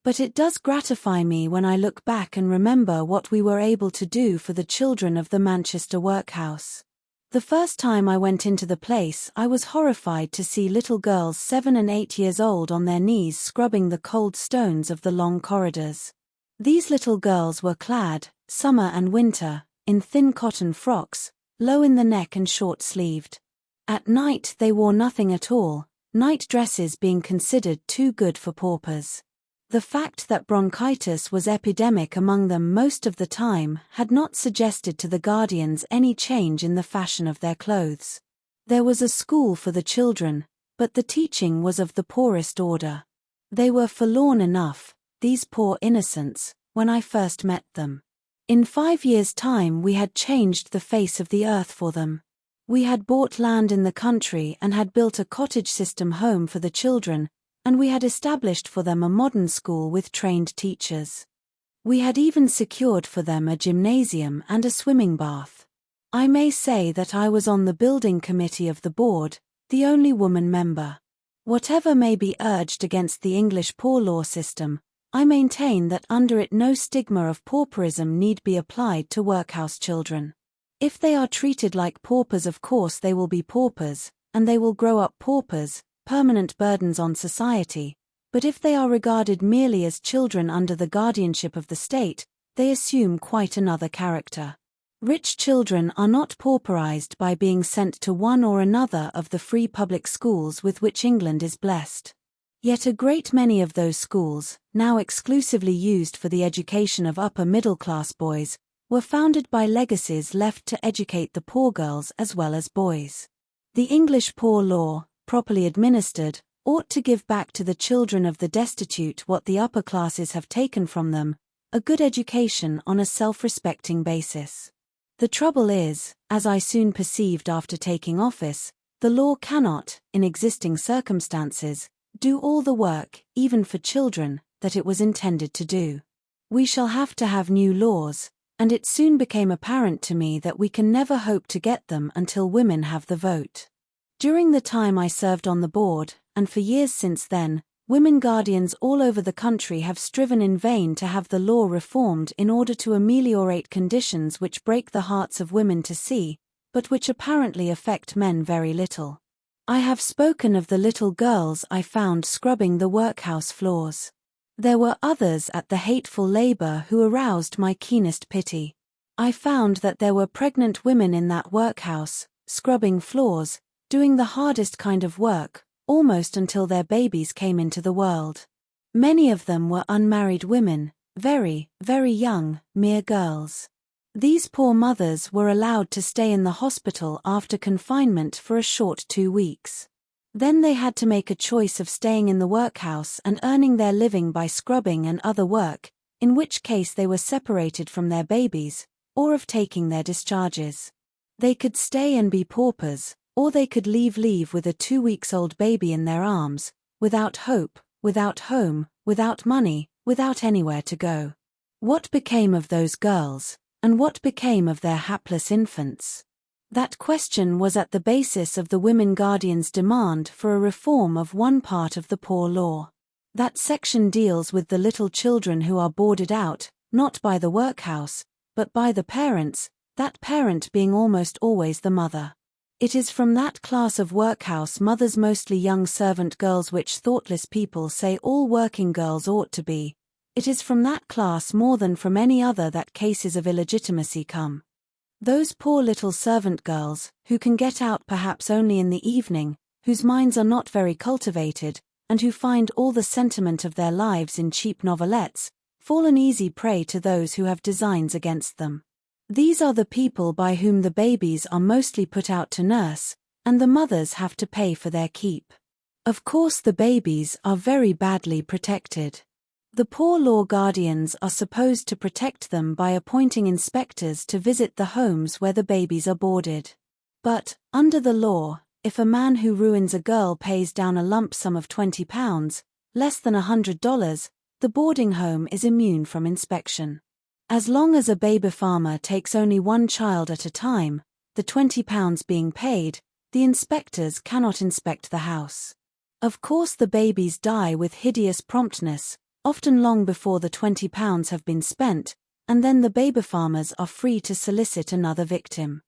But it does gratify me when I look back and remember what we were able to do for the children of the Manchester workhouse. The first time I went into the place, I was horrified to see little girls 7 and 8 years old on their knees scrubbing the cold stones of the long corridors. These little girls were clad, summer and winter, in thin cotton frocks, low in the neck and short-sleeved. At night they wore nothing at all, night dresses being considered too good for paupers. The fact that bronchitis was epidemic among them most of the time had not suggested to the guardians any change in the fashion of their clothes. There was a school for the children, but the teaching was of the poorest order. They were forlorn enough, these poor innocents, when I first met them. In 5 years' time we had changed the face of the earth for them. We had bought land in the country and had built a cottage system home for the children, and we had established for them a modern school with trained teachers. We had even secured for them a gymnasium and a swimming bath. I may say that I was on the building committee of the board, the only woman member. Whatever may be urged against the English poor law system, I maintain that under it no stigma of pauperism need be applied to workhouse children. If they are treated like paupers, of course they will be paupers, and they will grow up paupers, permanent burdens on society, but if they are regarded merely as children under the guardianship of the state, they assume quite another character. Rich children are not pauperized by being sent to one or another of the free public schools with which England is blessed. Yet a great many of those schools, now exclusively used for the education of upper middle-class boys, were founded by legacies left to educate the poor girls as well as boys. The English poor law, properly administered, ought to give back to the children of the destitute what the upper classes have taken from them, a good education on a self-respecting basis. The trouble is, as I soon perceived after taking office, the law cannot, in existing circumstances, do all the work, even for children, that it was intended to do. We shall have to have new laws, and it soon became apparent to me that we can never hope to get them until women have the vote. During the time I served on the board, and for years since then, women guardians all over the country have striven in vain to have the law reformed in order to ameliorate conditions which break the hearts of women to see, but which apparently affect men very little. I have spoken of the little girls I found scrubbing the workhouse floors. There were others at the hateful labor who aroused my keenest pity. I found that there were pregnant women in that workhouse, scrubbing floors, doing the hardest kind of work, almost until their babies came into the world. Many of them were unmarried women, very, very young, mere girls. These poor mothers were allowed to stay in the hospital after confinement for a short 2 weeks. Then they had to make a choice of staying in the workhouse and earning their living by scrubbing and other work, in which case they were separated from their babies, or of taking their discharges. They could stay and be paupers, or they could leave with a 2-week-old baby in their arms, without hope, without home, without money, without anywhere to go. What became of those girls, and what became of their hapless infants? That question was at the basis of the women guardians' demand for a reform of one part of the poor law. That section deals with the little children who are boarded out, not by the workhouse, but by the parents, that parent being almost always the mother. It is from that class of workhouse mothers, mostly young servant girls, which thoughtless people say all working girls ought to be. It is from that class more than from any other that cases of illegitimacy come. Those poor little servant girls, who can get out perhaps only in the evening, whose minds are not very cultivated, and who find all the sentiment of their lives in cheap novelettes, fall an easy prey to those who have designs against them. These are the people by whom the babies are mostly put out to nurse, and the mothers have to pay for their keep. Of course the babies are very badly protected. The poor law guardians are supposed to protect them by appointing inspectors to visit the homes where the babies are boarded. But, under the law, if a man who ruins a girl pays down a lump sum of £20, less than $100, the boarding home is immune from inspection. As long as a baby farmer takes only one child at a time, the £20 being paid, the inspectors cannot inspect the house. Of course the babies die with hideous promptness, often long before the £20 have been spent, and then the baby farmers are free to solicit another victim.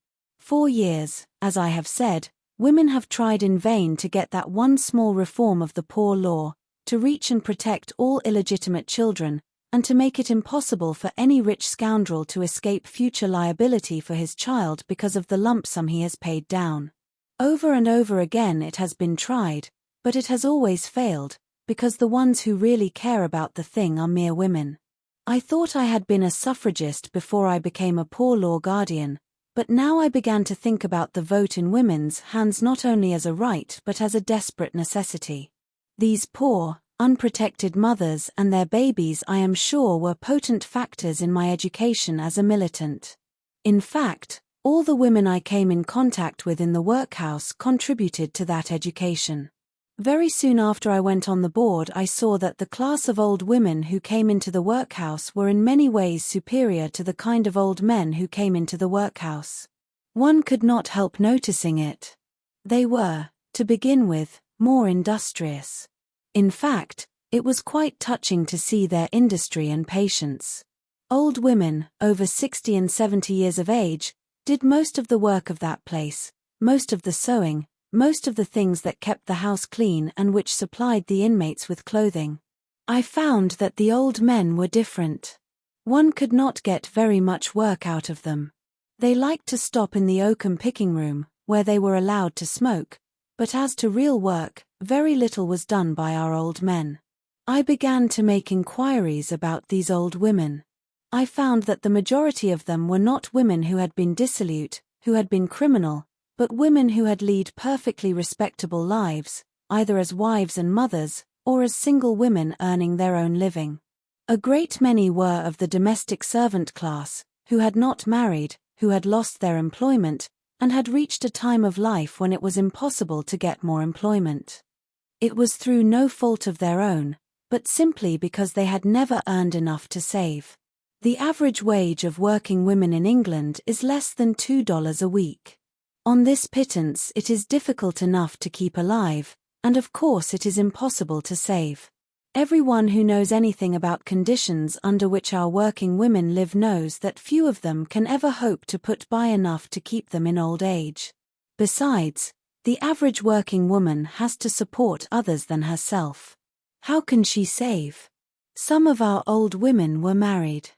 For years, as I have said, women have tried in vain to get that one small reform of the poor law, to reach and protect all illegitimate children, and to make it impossible for any rich scoundrel to escape future liability for his child because of the lump sum he has paid down. Over and over again it has been tried, but it has always failed, because the ones who really care about the thing are mere women. I thought I had been a suffragist before I became a poor law guardian, but now I began to think about the vote in women's hands not only as a right but as a desperate necessity. These poor, unprotected mothers and their babies, I am sure, were potent factors in my education as a militant. In fact, all the women I came in contact with in the workhouse contributed to that education. Very soon after I went on the board, I saw that the class of old women who came into the workhouse were in many ways superior to the kind of old men who came into the workhouse. One could not help noticing it. They were, to begin with, more industrious. In fact, it was quite touching to see their industry and patience. Old women, over 60 and 70 years of age, did most of the work of that place, most of the sewing, most of the things that kept the house clean and which supplied the inmates with clothing. I found that the old men were different. One could not get very much work out of them. They liked to stop in the oakum picking room, where they were allowed to smoke, but as to real work, very little was done by our old men. I began to make inquiries about these old women. I found that the majority of them were not women who had been dissolute, who had been criminal, but women who had led perfectly respectable lives, either as wives and mothers, or as single women earning their own living. A great many were of the domestic servant class, who had not married, who had lost their employment, and had reached a time of life when it was impossible to get more employment. It was through no fault of their own, but simply because they had never earned enough to save. The average wage of working women in England is less than $2 a week. On this pittance it is difficult enough to keep alive, and of course it is impossible to save. Everyone who knows anything about conditions under which our working women live knows that few of them can ever hope to put by enough to keep them in old age. Besides, the average working woman has to support others than herself. How can she save? Some of our old women were married.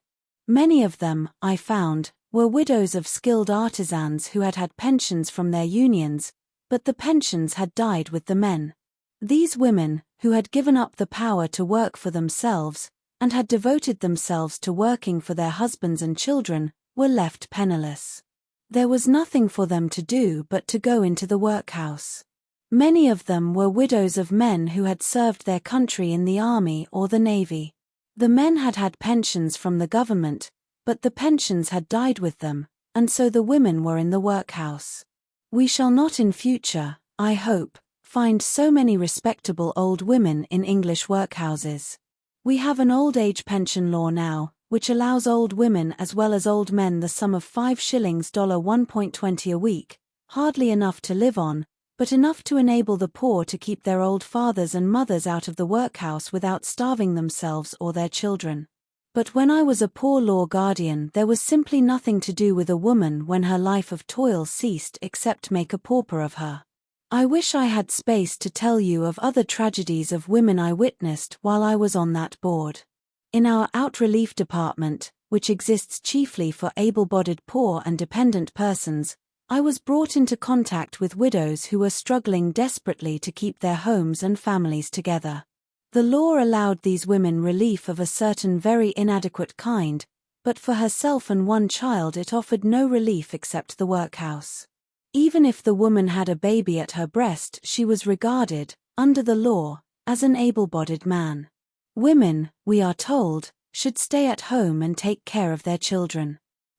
Many of them, I found, were widows of skilled artisans who had had pensions from their unions, but the pensions had died with the men. These women, who had given up the power to work for themselves, and had devoted themselves to working for their husbands and children, were left penniless. There was nothing for them to do but to go into the workhouse. Many of them were widows of men who had served their country in the army or the navy. The men had had pensions from the government, but the pensions had died with them, and so the women were in the workhouse. We shall not in future, I hope, find so many respectable old women in English workhouses. We have an old age pension law now, which allows old women as well as old men the sum of 5 shillings $1.20 a week, hardly enough to live on, but enough to enable the poor to keep their old fathers and mothers out of the workhouse without starving themselves or their children. But when I was a poor law guardian, there was simply nothing to do with a woman when her life of toil ceased except make a pauper of her. I wish I had space to tell you of other tragedies of women I witnessed while I was on that board. In our Out Relief Department, which exists chiefly for able-bodied poor and dependent persons, I was brought into contact with widows who were struggling desperately to keep their homes and families together. The law allowed these women relief of a certain very inadequate kind, but for herself and one child it offered no relief except the workhouse. Even if the woman had a baby at her breast, she was regarded, under the law, as an able-bodied man. Women, we are told, should stay at home and take care of their children.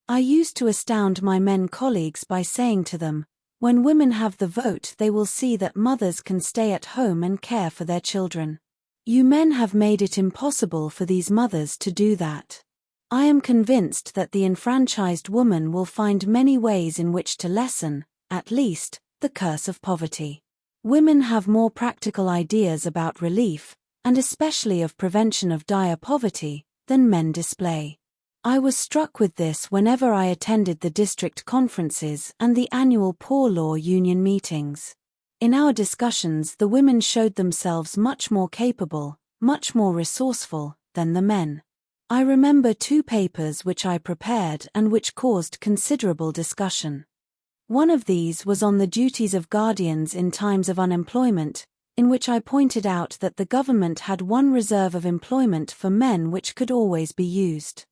I used to astound my men colleagues by saying to them, when women have the vote they will see that mothers can stay at home and care for their children. You men have made it impossible for these mothers to do that. I am convinced that the enfranchised woman will find many ways in which to lessen, at least, the curse of poverty. Women have more practical ideas about relief, and especially of prevention of dire poverty, than men display. I was struck with this whenever I attended the district conferences and the annual Poor Law Union meetings. In our discussions, the women showed themselves much more capable, much more resourceful, than the men. I remember 2 papers which I prepared and which caused considerable discussion. One of these was on the duties of guardians in times of unemployment, in which I pointed out that the government had one reserve of employment for men which could always be used.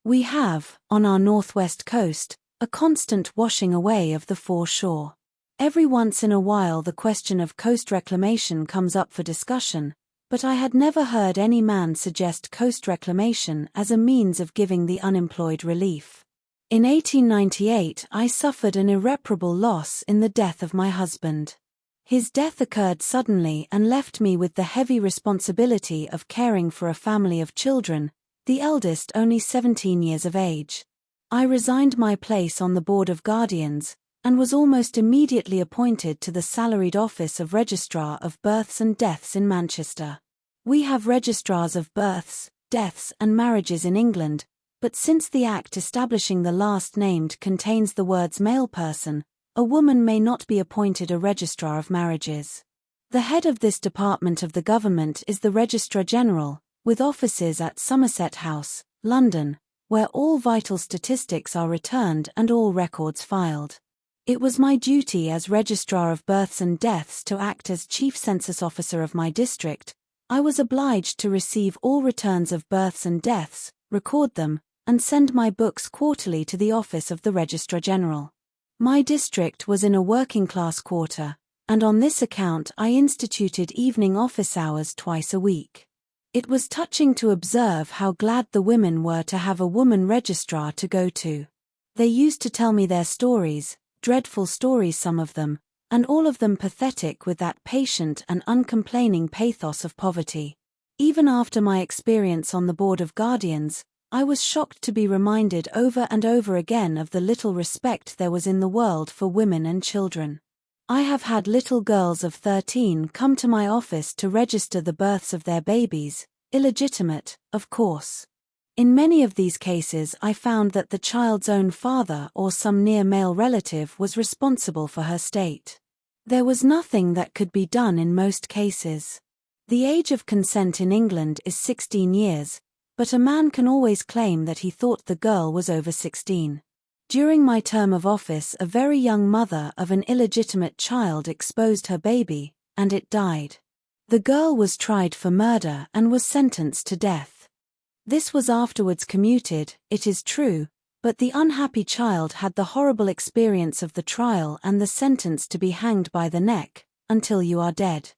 We have, on our northwest coast, a constant washing away of the foreshore. Every once in a while the question of coast reclamation comes up for discussion, but I had never heard any man suggest coast reclamation as a means of giving the unemployed relief. In 1898 I suffered an irreparable loss in the death of my husband. His death occurred suddenly and left me with the heavy responsibility of caring for a family of children, the eldest only 17 years of age. I resigned my place on the Board of Guardians, and was almost immediately appointed to the salaried office of Registrar of Births and Deaths in Manchester. We have registrars of births, deaths and marriages in England, but since the Act establishing the last named contains the words male person, a woman may not be appointed a registrar of marriages. The head of this department of the government is the Registrar General, with offices at Somerset House, London, where all vital statistics are returned and all records filed. It was my duty as Registrar of Births and Deaths to act as Chief Census Officer of my district. I was obliged to receive all returns of births and deaths, record them, and send my books quarterly to the office of the Registrar General. My district was in a working-class quarter, and on this account I instituted evening office hours twice a week. It was touching to observe how glad the women were to have a woman registrar to go to. They used to tell me their stories, dreadful stories some of them, and all of them pathetic with that patient and uncomplaining pathos of poverty. Even after my experience on the Board of Guardians, I was shocked to be reminded over and over again of the little respect there was in the world for women and children. I have had little girls of 13 come to my office to register the births of their babies, illegitimate, of course. In many of these cases I found that the child's own father or some near male relative was responsible for her state. There was nothing that could be done in most cases. The age of consent in England is 16 years, but a man can always claim that he thought the girl was over 16. During my term of office, a very young mother of an illegitimate child exposed her baby, and it died. The girl was tried for murder and was sentenced to death. This was afterwards commuted, it is true, but the unhappy child had the horrible experience of the trial and the sentence to be hanged by the neck, until you are dead.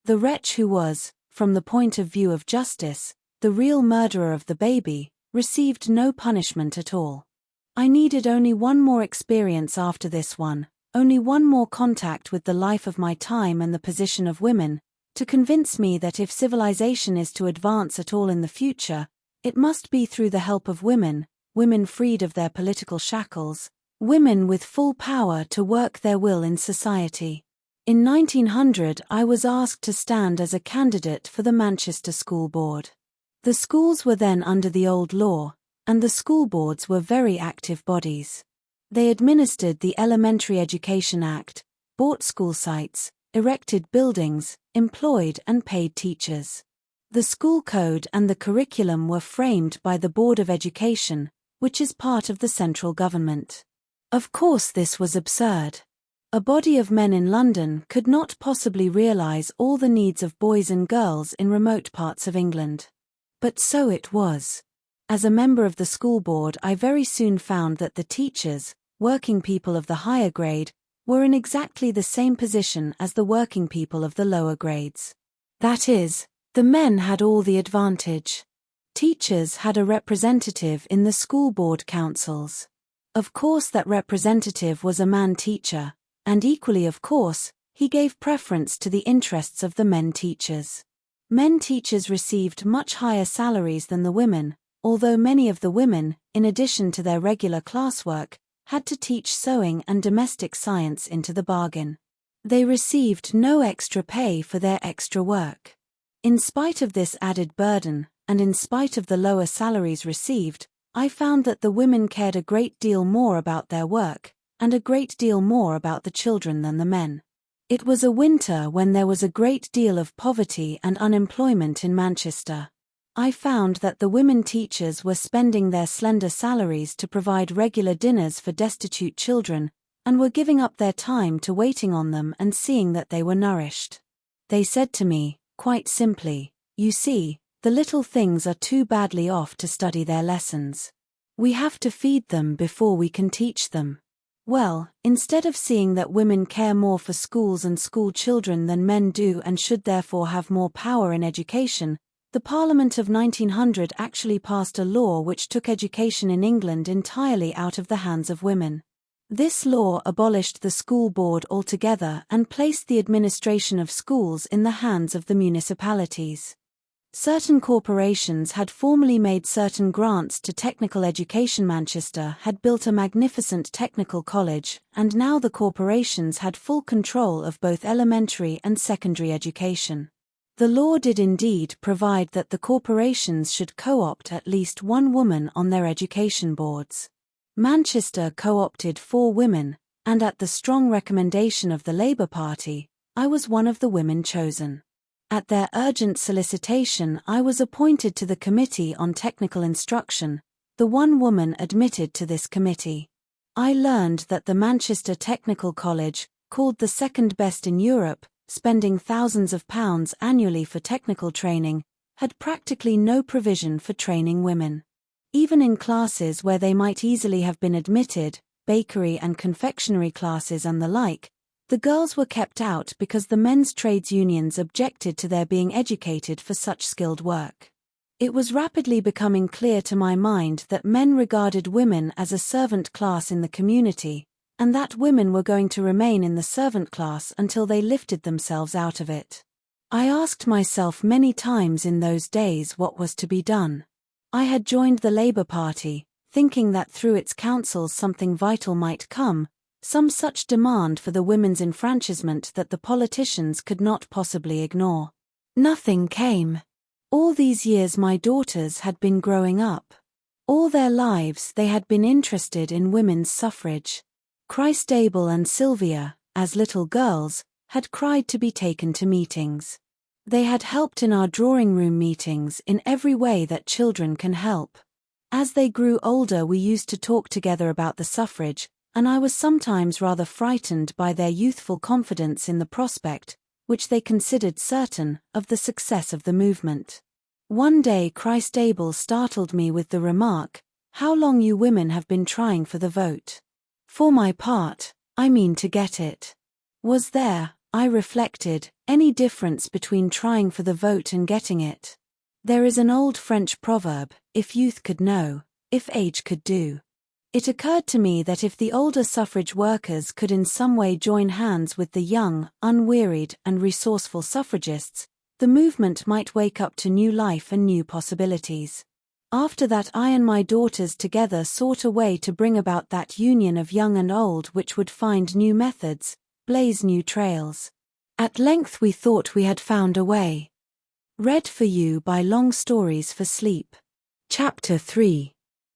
The wretch who was, from the point of view of justice, the real murderer of the baby, received no punishment at all. I needed only one more experience after this one, only one more contact with the life of my time and the position of women, to convince me that if civilization is to advance at all in the future, it must be through the help of women, women freed of their political shackles, women with full power to work their will in society. In 1900 I was asked to stand as a candidate for the Manchester School Board. The schools were then under the old law, and the school boards were very active bodies. They administered the Elementary Education Act, bought school sites, erected buildings, employed and paid teachers. The school code and the curriculum were framed by the Board of Education, which is part of the central government. Of course this was absurd. A body of men in London could not possibly realise all the needs of boys and girls in remote parts of England. But so it was. As a member of the school board, I very soon found that the teachers, working people of the higher grade, were in exactly the same position as the working people of the lower grades. That is, the men had all the advantage. Teachers had a representative in the school board councils. Of course that representative was a man teacher, and equally of course, he gave preference to the interests of the men teachers. Men teachers received much higher salaries than the women, although many of the women, in addition to their regular classwork, had to teach sewing and domestic science into the bargain. They received no extra pay for their extra work. In spite of this added burden, and in spite of the lower salaries received, I found that the women cared a great deal more about their work, and a great deal more about the children than the men. It was a winter when there was a great deal of poverty and unemployment in Manchester. I found that the women teachers were spending their slender salaries to provide regular dinners for destitute children, and were giving up their time to waiting on them and seeing that they were nourished. They said to me, quite simply, "You see, the little things are too badly off to study their lessons. We have to feed them before we can teach them." Well, instead of seeing that women care more for schools and school children than men do and should therefore have more power in education, the Parliament of 1900 actually passed a law which took education in England entirely out of the hands of women. This law abolished the school board altogether and placed the administration of schools in the hands of the municipalities. Certain corporations had formerly made certain grants to technical education. Manchester had built a magnificent technical college, and now the corporations had full control of both elementary and secondary education. The law did indeed provide that the corporations should co-opt at least one woman on their education boards. Manchester co-opted 4 women, and at the strong recommendation of the Labour Party, I was one of the women chosen. At their urgent solicitation, I was appointed to the Committee on Technical Instruction, the one woman admitted to this committee. I learned that the Manchester Technical College, called the second best in Europe, spending thousands of pounds annually for technical training, had practically no provision for training women. Even in classes where they might easily have been admitted, bakery and confectionery classes and the like, the girls were kept out because the men's trades unions objected to their being educated for such skilled work. It was rapidly becoming clear to my mind that men regarded women as a servant class in the community, and that women were going to remain in the servant class until they lifted themselves out of it. I asked myself many times in those days what was to be done. I had joined the Labour Party, thinking that through its councils something vital might come, some such demand for the women's enfranchisement that the politicians could not possibly ignore. Nothing came. All these years my daughters had been growing up. All their lives they had been interested in women's suffrage. Christabel and Sylvia, as little girls, had cried to be taken to meetings. They had helped in our drawing room meetings in every way that children can help. As they grew older we used to talk together about the suffrage, and I was sometimes rather frightened by their youthful confidence in the prospect, which they considered certain, of the success of the movement. One day Christabel startled me with the remark, "How long you women have been trying for the vote." For my part, I mean to get it. Was there, I reflected, any difference between trying for the vote and getting it? There is an old French proverb, "If youth could know, if age could do." It occurred to me that if the older suffrage workers could in some way join hands with the young, unwearied and resourceful suffragists, the movement might wake up to new life and new possibilities. After that I and my daughters together sought a way to bring about that union of young and old which would find new methods, blaze new trails. At length we thought we had found a way. Read for you by Long Stories for Sleep. Chapter 3.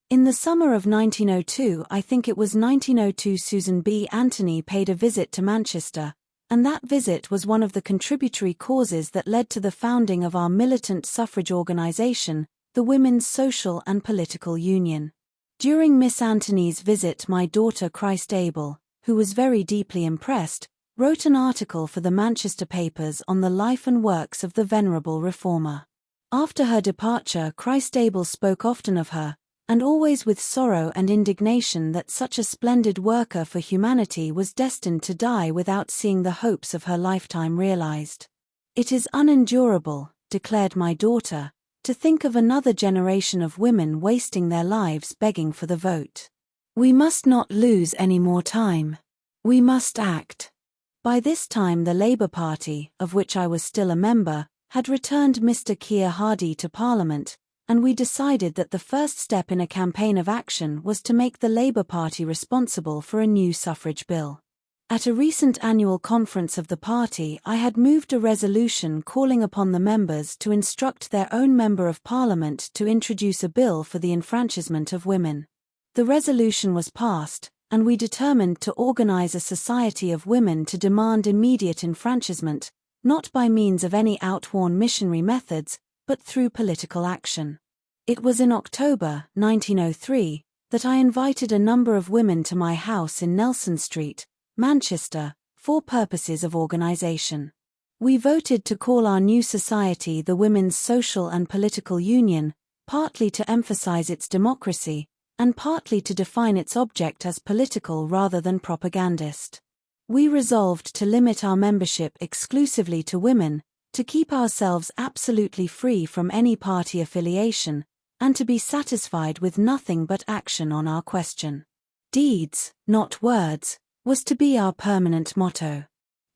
In the summer of 1902, I think it was 1902, Susan B. Anthony paid a visit to Manchester, and that visit was one of the contributory causes that led to the founding of our militant suffrage organization, the Women's Social and Political Union. During Miss Anthony's visit, my daughter Christabel, who was very deeply impressed, wrote an article for the Manchester papers on the life and works of the venerable reformer. After her departure, Christabel spoke often of her, and always with sorrow and indignation, that such a splendid worker for humanity was destined to die without seeing the hopes of her lifetime realized. "It is unendurable," declared my daughter, "to think of another generation of women wasting their lives begging for the vote. We must not lose any more time. We must act." By this time the Labour Party, of which I was still a member, had returned Mr. Keir Hardie to Parliament, and we decided that the first step in a campaign of action was to make the Labour Party responsible for a new suffrage bill. At a recent annual conference of the party, I had moved a resolution calling upon the members to instruct their own Member of Parliament to introduce a bill for the enfranchisement of women. The resolution was passed, and we determined to organize a society of women to demand immediate enfranchisement, not by means of any outworn missionary methods, but through political action. It was in October 1903 that I invited a number of women to my house in Nelson Street, Manchester, for purposes of organization. We voted to call our new society the Women's Social and Political Union, partly to emphasize its democracy, and partly to define its object as political rather than propagandist. We resolved to limit our membership exclusively to women, to keep ourselves absolutely free from any party affiliation, and to be satisfied with nothing but action on our question. Deeds, not words, was to be our permanent motto.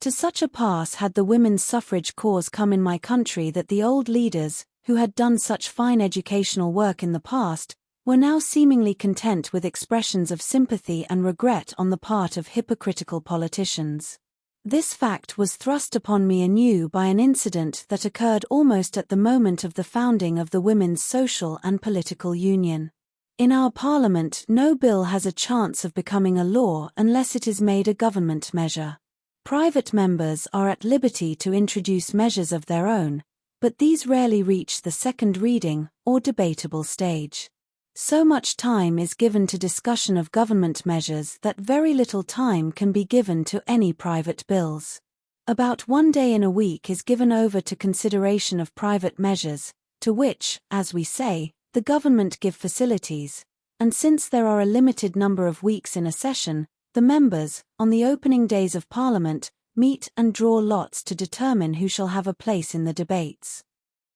To such a pass had the women's suffrage cause come in my country that the old leaders, who had done such fine educational work in the past, were now seemingly content with expressions of sympathy and regret on the part of hypocritical politicians. This fact was thrust upon me anew by an incident that occurred almost at the moment of the founding of the Women's Social and Political Union. In our Parliament, no bill has a chance of becoming a law unless it is made a government measure. Private members are at liberty to introduce measures of their own, but these rarely reach the second reading or debatable stage. So much time is given to discussion of government measures that very little time can be given to any private bills. About 1 day in a week is given over to consideration of private measures, to which, as we say, the government give facilities, and since there are a limited number of weeks in a session, the members, on the opening days of Parliament, meet and draw lots to determine who shall have a place in the debates.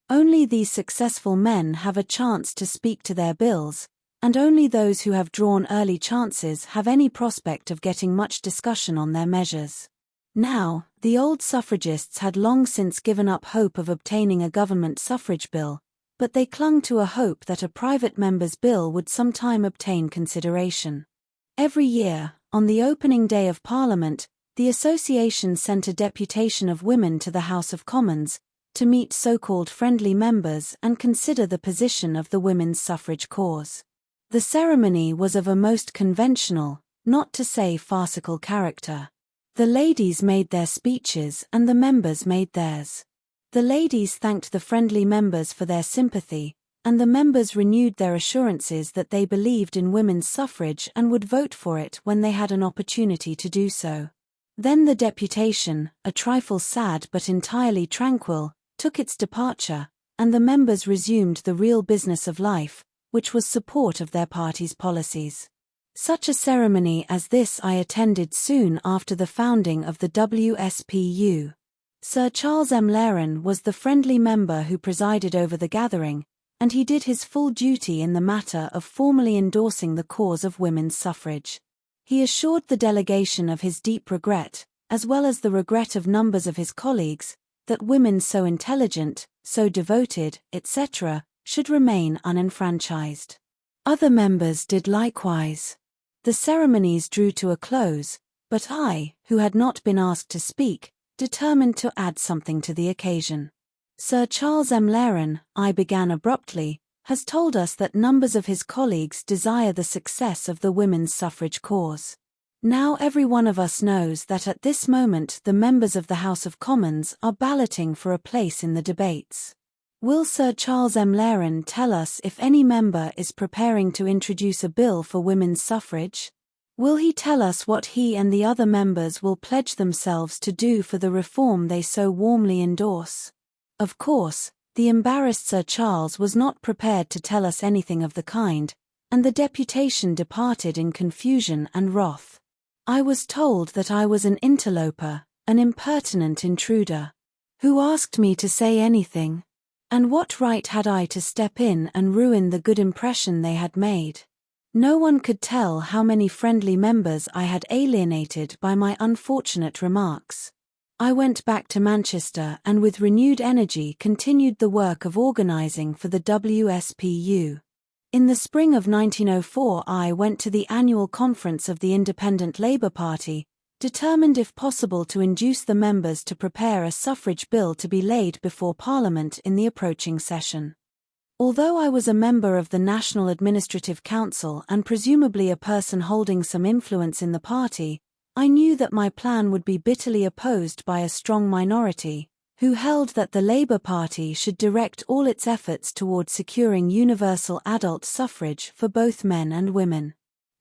Only these successful men have a chance to speak to their bills, and only those who have drawn early chances have any prospect of getting much discussion on their measures. Now, the old suffragists had long since given up hope of obtaining a government suffrage bill, but they clung to a hope that a private member's bill would sometime obtain consideration. Every year, on the opening day of Parliament, the association sent a deputation of women to the House of Commons, to meet so-called friendly members and consider the position of the women's suffrage cause. The ceremony was of a most conventional, not to say farcical character. The ladies made their speeches and the members made theirs. The ladies thanked the friendly members for their sympathy, and the members renewed their assurances that they believed in women's suffrage and would vote for it when they had an opportunity to do so. Then the deputation, a trifle sad but entirely tranquil, took its departure, and the members resumed the real business of life, which was support of their party's policies. Such a ceremony as this I attended soon after the founding of the WSPU. Sir Charles M'Laren was the friendly member who presided over the gathering, and he did his full duty in the matter of formally endorsing the cause of women's suffrage. He assured the delegation of his deep regret, as well as the regret of numbers of his colleagues, that women so intelligent, so devoted, etc., should remain unenfranchised. Other members did likewise. The ceremonies drew to a close, but I, who had not been asked to speak, determined to add something to the occasion. Sir Charles M'Laren, I began abruptly, has told us that numbers of his colleagues desire the success of the women's suffrage cause. Now every one of us knows that at this moment the members of the House of Commons are balloting for a place in the debates. Will Sir Charles M'Laren tell us if any member is preparing to introduce a bill for women's suffrage? Will he tell us what he and the other members will pledge themselves to do for the reform they so warmly endorse? Of course, the embarrassed Sir Charles was not prepared to tell us anything of the kind, and the deputation departed in confusion and wrath. I was told that I was an interloper, an impertinent intruder. Who asked me to say anything? And what right had I to step in and ruin the good impression they had made? No one could tell how many friendly members I had alienated by my unfortunate remarks. I went back to Manchester and with renewed energy continued the work of organizing for the WSPU. In the spring of 1904 I went to the annual conference of the Independent Labour Party, determined if possible to induce the members to prepare a suffrage bill to be laid before Parliament in the approaching session. Although I was a member of the National Administrative Council and presumably a person holding some influence in the party, I knew that my plan would be bitterly opposed by a strong minority, who held that the Labour Party should direct all its efforts toward securing universal adult suffrage for both men and women.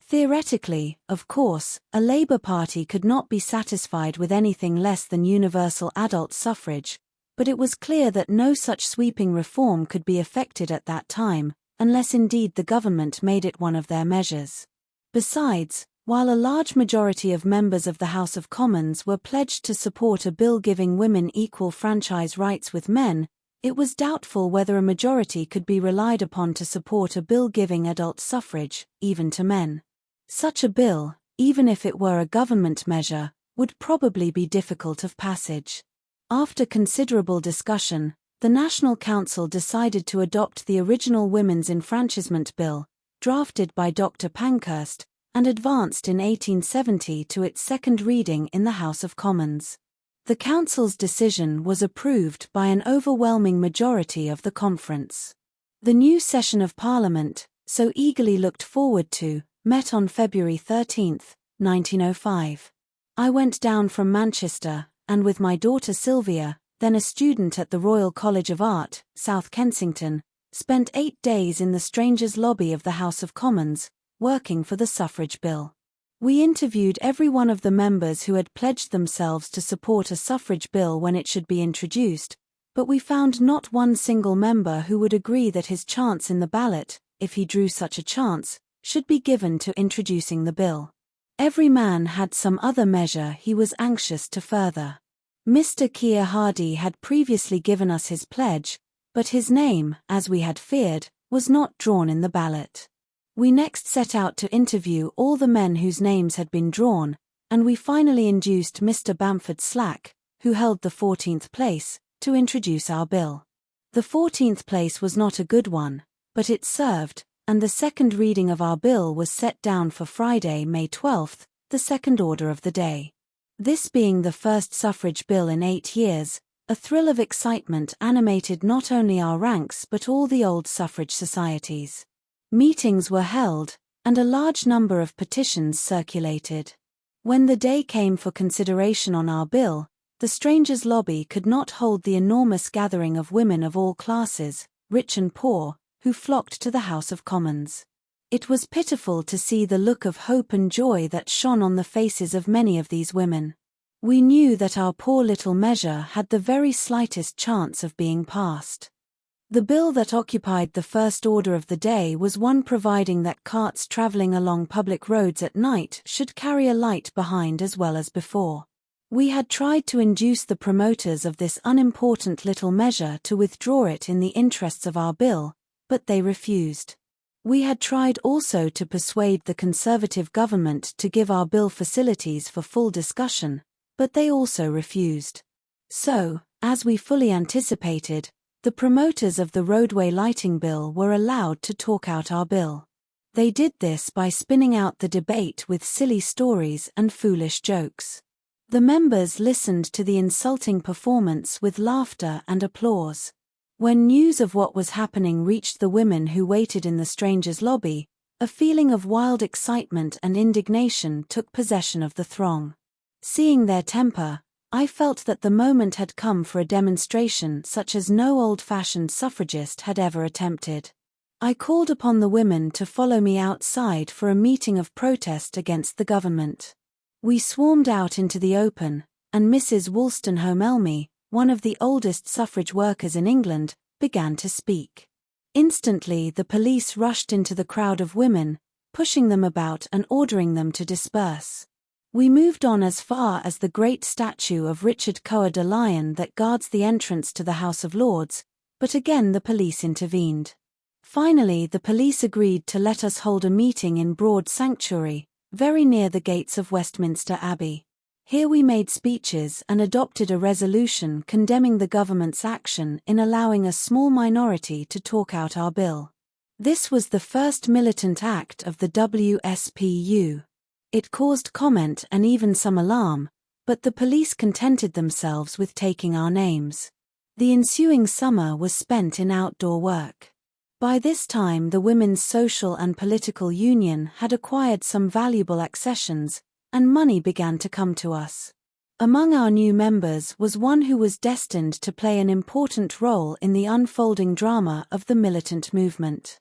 Theoretically, of course, a Labour Party could not be satisfied with anything less than universal adult suffrage, but it was clear that no such sweeping reform could be effected at that time, unless indeed the government made it one of their measures. Besides, while a large majority of members of the House of Commons were pledged to support a bill giving women equal franchise rights with men, it was doubtful whether a majority could be relied upon to support a bill giving adult suffrage, even to men. Such a bill, even if it were a government measure, would probably be difficult of passage. After considerable discussion, the National Council decided to adopt the original Women's Enfranchisement Bill, drafted by Dr. Pankhurst, and advanced in 1870 to its second reading in the House of Commons. The Council's decision was approved by an overwhelming majority of the conference. The new session of Parliament, so eagerly looked forward to, met on February 13, 1905. I went down from Manchester, and with my daughter Sylvia, then a student at the Royal College of Art, South Kensington, spent 8 days in the Strangers' Lobby of the House of Commons, working for the suffrage bill. We interviewed every one of the members who had pledged themselves to support a suffrage bill when it should be introduced, but we found not one single member who would agree that his chance in the ballot, if he drew such a chance, should be given to introducing the bill. Every man had some other measure he was anxious to further. Mr. Keir Hardie had previously given us his pledge, but his name, as we had feared, was not drawn in the ballot. We next set out to interview all the men whose names had been drawn, and we finally induced Mr. Bamford Slack, who held the 14th place, to introduce our bill. The 14th place was not a good one, but it served, and the second reading of our bill was set down for Friday, May 12, the second order of the day. This being the first suffrage bill in 8 years, a thrill of excitement animated not only our ranks but all the old suffrage societies. Meetings were held, and a large number of petitions circulated. When the day came for consideration on our bill, the Strangers' Lobby could not hold the enormous gathering of women of all classes, rich and poor, who flocked to the House of Commons. It was pitiful to see the look of hope and joy that shone on the faces of many of these women. We knew that our poor little measure had the very slightest chance of being passed. The bill that occupied the first order of the day was one providing that carts traveling along public roads at night should carry a light behind as well as before. We had tried to induce the promoters of this unimportant little measure to withdraw it in the interests of our bill, but they refused. We had tried also to persuade the Conservative government to give our bill facilities for full discussion, but they also refused. So, as we fully anticipated, the promoters of the roadway lighting bill were allowed to talk out our bill. They did this by spinning out the debate with silly stories and foolish jokes. The members listened to the insulting performance with laughter and applause. When news of what was happening reached the women who waited in the Strangers' Lobby, a feeling of wild excitement and indignation took possession of the throng. Seeing their temper, I felt that the moment had come for a demonstration such as no old-fashioned suffragist had ever attempted. I called upon the women to follow me outside for a meeting of protest against the government. We swarmed out into the open, and Mrs. Wolstenholme-Elmy, one of the oldest suffrage workers in England, began to speak. Instantly the police rushed into the crowd of women, pushing them about and ordering them to disperse. We moved on as far as the great statue of Richard Coeur de Lion that guards the entrance to the House of Lords, but again the police intervened. Finally the police agreed to let us hold a meeting in Broad Sanctuary, very near the gates of Westminster Abbey. Here we made speeches and adopted a resolution condemning the government's action in allowing a small minority to talk out our bill. This was the first militant act of the WSPU. It caused comment and even some alarm, but the police contented themselves with taking our names. The ensuing summer was spent in outdoor work. By this time the Women's Social and Political Union had acquired some valuable accessions, and money began to come to us. Among our new members was one who was destined to play an important role in the unfolding drama of the militant movement.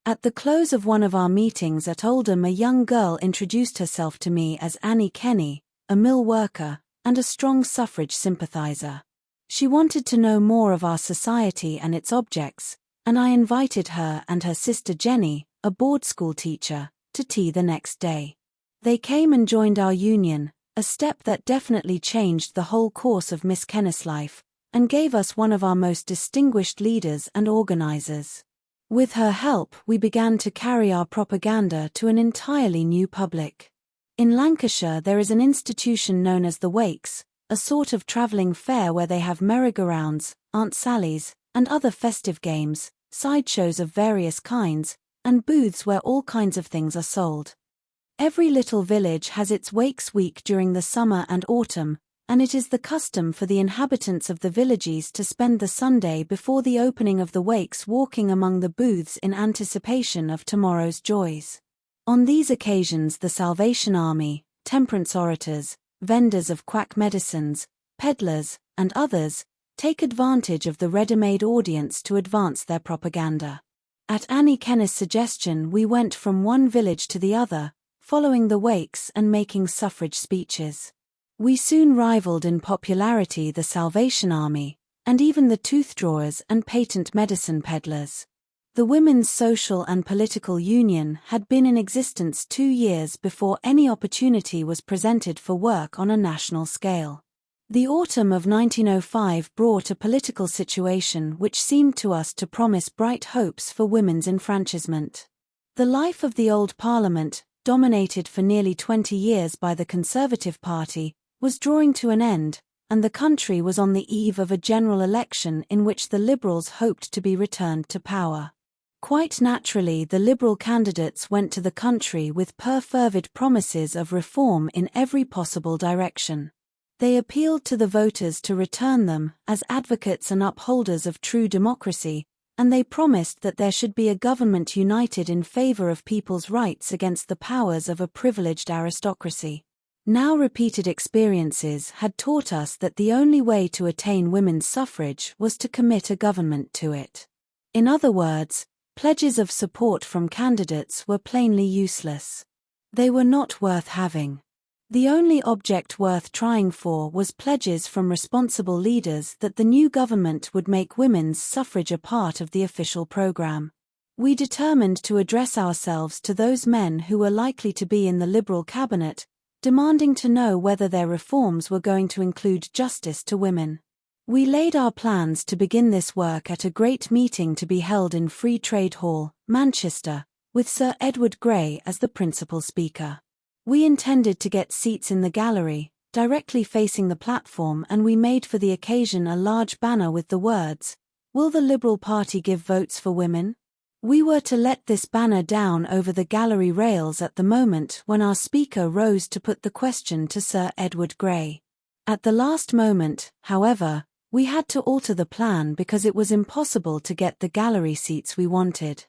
At the close of one of our meetings at Oldham, a young girl introduced herself to me as Annie Kenny, a mill worker, and a strong suffrage sympathizer. She wanted to know more of our society and its objects, and I invited her and her sister Jenny, a board school teacher, to tea the next day. They came and joined our union, a step that definitely changed the whole course of Miss Kennis' life, and gave us one of our most distinguished leaders and organizers. With her help, we began to carry our propaganda to an entirely new public. In Lancashire there is an institution known as the Wakes, a sort of travelling fair where they have merry-go-rounds, Aunt Sally's, and other festive games, sideshows of various kinds, and booths where all kinds of things are sold. Every little village has its Wakes week during the summer and autumn, and it is the custom for the inhabitants of the villages to spend the Sunday before the opening of the Wakes walking among the booths in anticipation of tomorrow's joys. On these occasions the Salvation Army, temperance orators, vendors of quack medicines, peddlers, and others, take advantage of the ready-made audience to advance their propaganda. At Annie Kennis' suggestion we went from one village to the other, following the Wakes and making suffrage speeches. We soon rivaled in popularity the Salvation Army, and even the tooth-drawers and patent medicine peddlers. The Women's Social and Political Union had been in existence 2 years before any opportunity was presented for work on a national scale. The autumn of 1905 brought a political situation which seemed to us to promise bright hopes for women's enfranchisement. The life of the old Parliament, dominated for nearly 20 years by the Conservative Party, was drawing to an end, and the country was on the eve of a general election in which the Liberals hoped to be returned to power. Quite naturally, the Liberal candidates went to the country with perfervid promises of reform in every possible direction. They appealed to the voters to return them as advocates and upholders of true democracy, and they promised that there should be a government united in favor of people's rights against the powers of a privileged aristocracy. Now repeated experiences had taught us that the only way to attain women's suffrage was to commit a government to it. In other words, pledges of support from candidates were plainly useless. They were not worth having. The only object worth trying for was pledges from responsible leaders that the new government would make women's suffrage a part of the official program. We determined to address ourselves to those men who were likely to be in the Liberal cabinet, demanding to know whether their reforms were going to include justice to women. We laid our plans to begin this work at a great meeting to be held in Free Trade Hall, Manchester, with Sir Edward Grey as the principal speaker. We intended to get seats in the gallery, directly facing the platform, and we made for the occasion a large banner with the words, "Will the Liberal Party give votes for women?" We were to let this banner down over the gallery rails at the moment when our speaker rose to put the question to Sir Edward Grey. At the last moment, however, we had to alter the plan because it was impossible to get the gallery seats we wanted.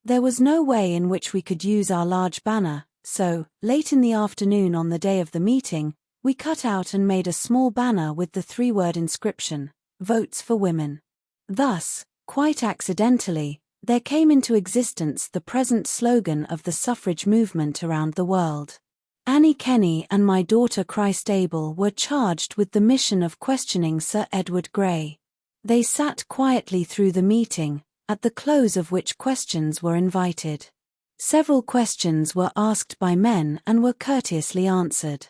There was no way in which we could use our large banner, so, late in the afternoon on the day of the meeting, we cut out and made a small banner with the 3-word inscription, "Votes for Women." Thus, quite accidentally, there came into existence the present slogan of the suffrage movement around the world. Annie Kenny and my daughter Christabel were charged with the mission of questioning Sir Edward Grey. They sat quietly through the meeting, at the close of which questions were invited. Several questions were asked by men and were courteously answered.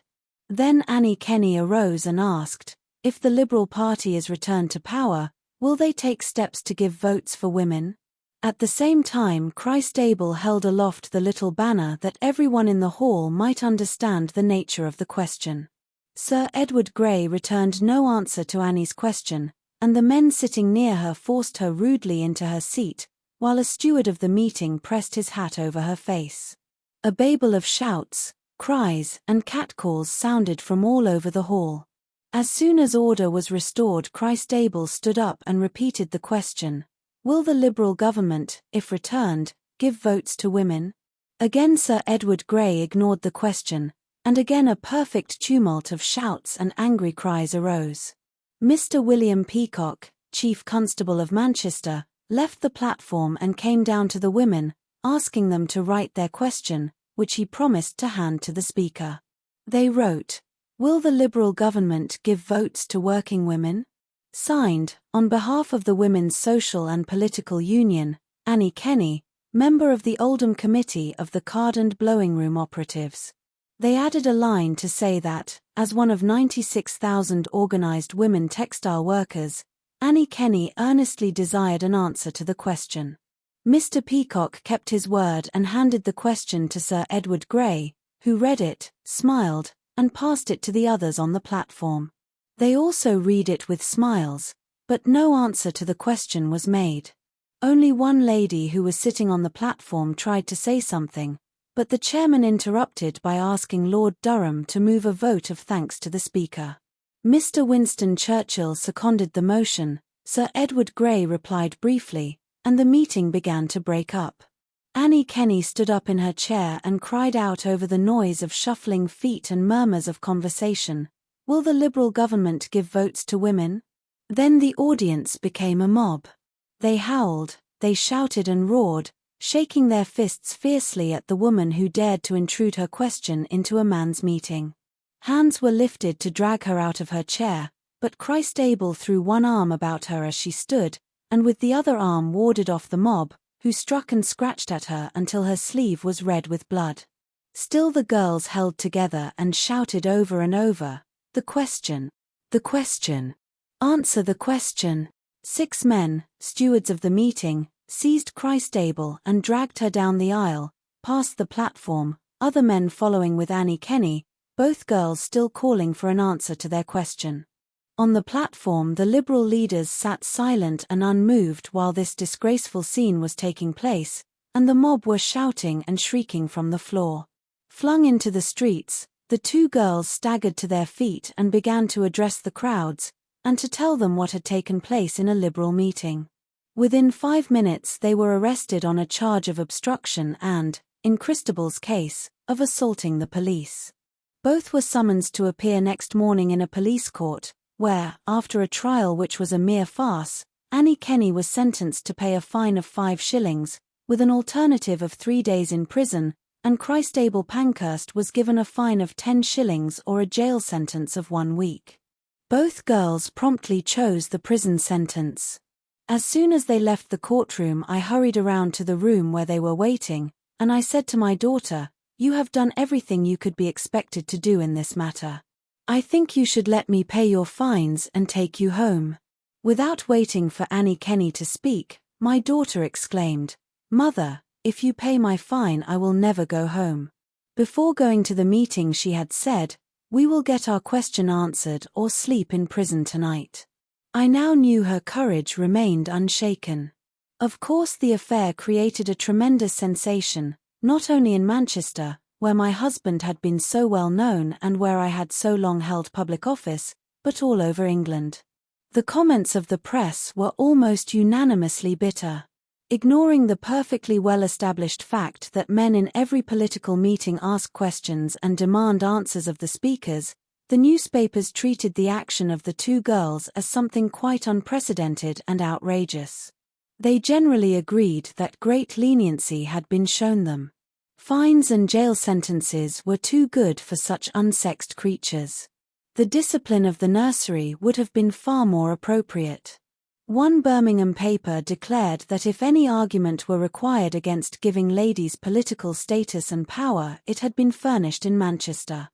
Then Annie Kenny arose and asked, if the Liberal Party is returned to power, will they take steps to give votes for women? At the same time, Christabel held aloft the little banner that everyone in the hall might understand the nature of the question. Sir Edward Grey returned no answer to Annie's question, and the men sitting near her forced her rudely into her seat, while a steward of the meeting pressed his hat over her face. A babel of shouts, cries, and catcalls sounded from all over the hall. As soon as order was restored, Christable stood up and repeated the question, "Will the Liberal government, if returned, give votes to women?" Again Sir Edward Grey ignored the question, and again a perfect tumult of shouts and angry cries arose. Mr. William Peacock, Chief Constable of Manchester, left the platform and came down to the women, asking them to write their question, which he promised to hand to the Speaker. They wrote, "Will the Liberal government give votes to working women?" Signed, on behalf of the Women's Social and Political Union, Annie Kenney, member of the Oldham Committee of the Card and Blowing Room Operatives. They added a line to say that, as one of 96,000 organised women textile workers, Annie Kenney earnestly desired an answer to the question. Mr. Peacock kept his word and handed the question to Sir Edward Grey, who read it, smiled, and passed it to the others on the platform. They also read it with smiles, but no answer to the question was made. Only one lady who was sitting on the platform tried to say something, but the chairman interrupted by asking Lord Durham to move a vote of thanks to the Speaker. Mr. Winston Churchill seconded the motion, Sir Edward Grey replied briefly, and the meeting began to break up. Annie Kenney stood up in her chair and cried out over the noise of shuffling feet and murmurs of conversation, "Will the Liberal government give votes to women?" Then the audience became a mob. They howled, they shouted and roared, shaking their fists fiercely at the woman who dared to intrude her question into a man's meeting. Hands were lifted to drag her out of her chair, but Christable threw one arm about her as she stood, and with the other arm warded off the mob, who struck and scratched at her until her sleeve was red with blood. Still the girls held together and shouted over and over, "The question! The question! Answer the question!" 6 men, stewards of the meeting, seized Christable and dragged her down the aisle, past the platform, other men following with Annie Kenney, both girls still calling for an answer to their question. On the platform the Liberal leaders sat silent and unmoved while this disgraceful scene was taking place, and the mob were shouting and shrieking from the floor. Flung into the streets, the 2 girls staggered to their feet and began to address the crowds, and to tell them what had taken place in a Liberal meeting. Within 5 minutes they were arrested on a charge of obstruction and, in Christabel's case, of assaulting the police. Both were summoned to appear next morning in a police court, where, after a trial which was a mere farce, Annie Kenney was sentenced to pay a fine of 5 shillings, with an alternative of 3 days in prison, and Christable Pankhurst was given a fine of 10 shillings or a jail sentence of 1 week. Both girls promptly chose the prison sentence. As soon as they left the courtroom, I hurried around to the room where they were waiting, and I said to my daughter, "You have done everything you could be expected to do in this matter. I think you should let me pay your fines and take you home." Without waiting for Annie Kenney to speak, my daughter exclaimed, "Mother, if you pay my fine I will never go home." Before going to the meeting she had said, "We will get our question answered or sleep in prison tonight." I now knew her courage remained unshaken. Of course the affair created a tremendous sensation, not only in Manchester, where my husband had been so well known and where I had so long held public office, but all over England. The comments of the press were almost unanimously bitter. Ignoring the perfectly well-established fact that men in every political meeting ask questions and demand answers of the speakers, the newspapers treated the action of the 2 girls as something quite unprecedented and outrageous. They generally agreed that great leniency had been shown them. Fines and jail sentences were too good for such unsexed creatures. The discipline of the nursery would have been far more appropriate. One Birmingham paper declared that if any argument were required against giving ladies political status and power, it had been furnished in Manchester.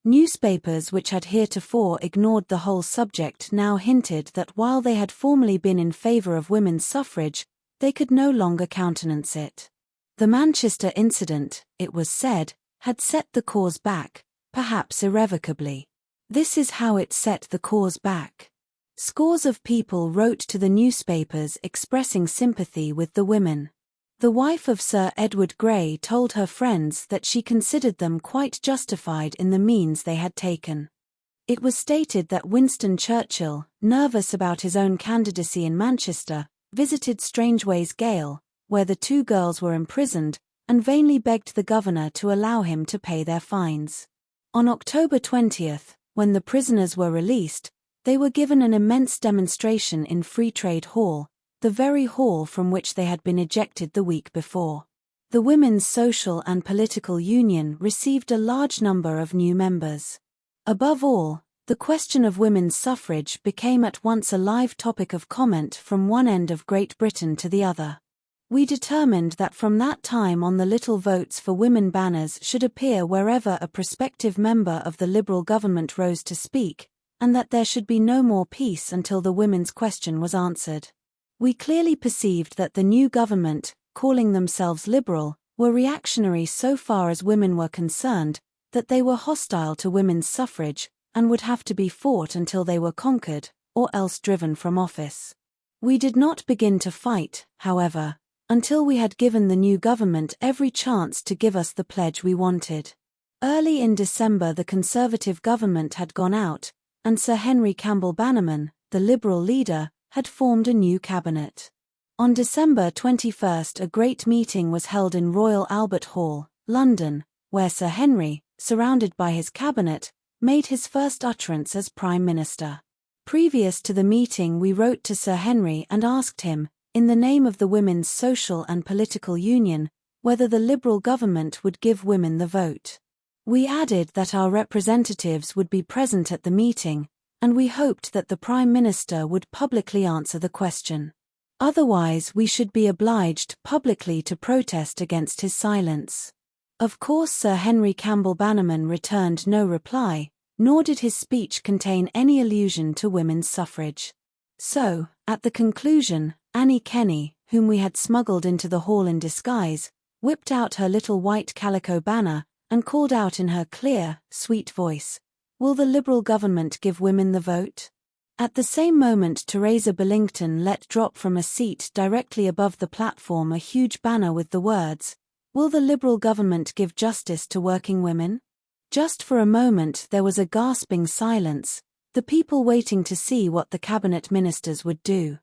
Newspapers which had heretofore ignored the whole subject now hinted that while they had formerly been in favour of women's suffrage, they could no longer countenance it. The Manchester incident, it was said, had set the cause back, perhaps irrevocably. This is how it set the cause back. Scores of people wrote to the newspapers expressing sympathy with the women. The wife of Sir Edward Grey told her friends that she considered them quite justified in the means they had taken. It was stated that Winston Churchill, nervous about his own candidacy in Manchester, visited Strangeways Gaol, where the two girls were imprisoned, and vainly begged the governor to allow him to pay their fines. On October 20th, when the prisoners were released, they were given an immense demonstration in Free Trade Hall, the very hall from which they had been ejected the week before. The Women's Social and Political Union received a large number of new members. Above all, the question of women's suffrage became at once a live topic of comment from one end of Great Britain to the other. We determined that from that time on the little votes for women banners should appear wherever a prospective member of the Liberal government rose to speak, and that there should be no more peace until the women's question was answered. We clearly perceived that the new government, calling themselves Liberal, were reactionary so far as women were concerned, that they were hostile to women's suffrage, and would have to be fought until they were conquered, or else driven from office. We did not begin to fight, however, until we had given the new government every chance to give us the pledge we wanted. Early in December the Conservative government had gone out, and Sir Henry Campbell Bannerman, the Liberal leader, had formed a new cabinet. On December 21st a great meeting was held in Royal Albert Hall, London, where Sir Henry, surrounded by his cabinet, made his first utterance as Prime Minister. Previous to the meeting we wrote to Sir Henry and asked him, in the name of the Women's Social and Political Union, whether the Liberal government would give women the vote. We added that our representatives would be present at the meeting, and we hoped that the Prime Minister would publicly answer the question. Otherwise we should be obliged publicly to protest against his silence. Of course Sir Henry Campbell Bannerman returned no reply, nor did his speech contain any allusion to women's suffrage. So, at the conclusion, Annie Kenney, whom we had smuggled into the hall in disguise, whipped out her little white calico banner, and called out in her clear, sweet voice, "Will the Liberal government give women the vote?" At the same moment Teresa Billington let drop from a seat directly above the platform a huge banner with the words, "Will the Liberal government give justice to working women?" Just for a moment there was a gasping silence, the people waiting to see what the cabinet ministers would do.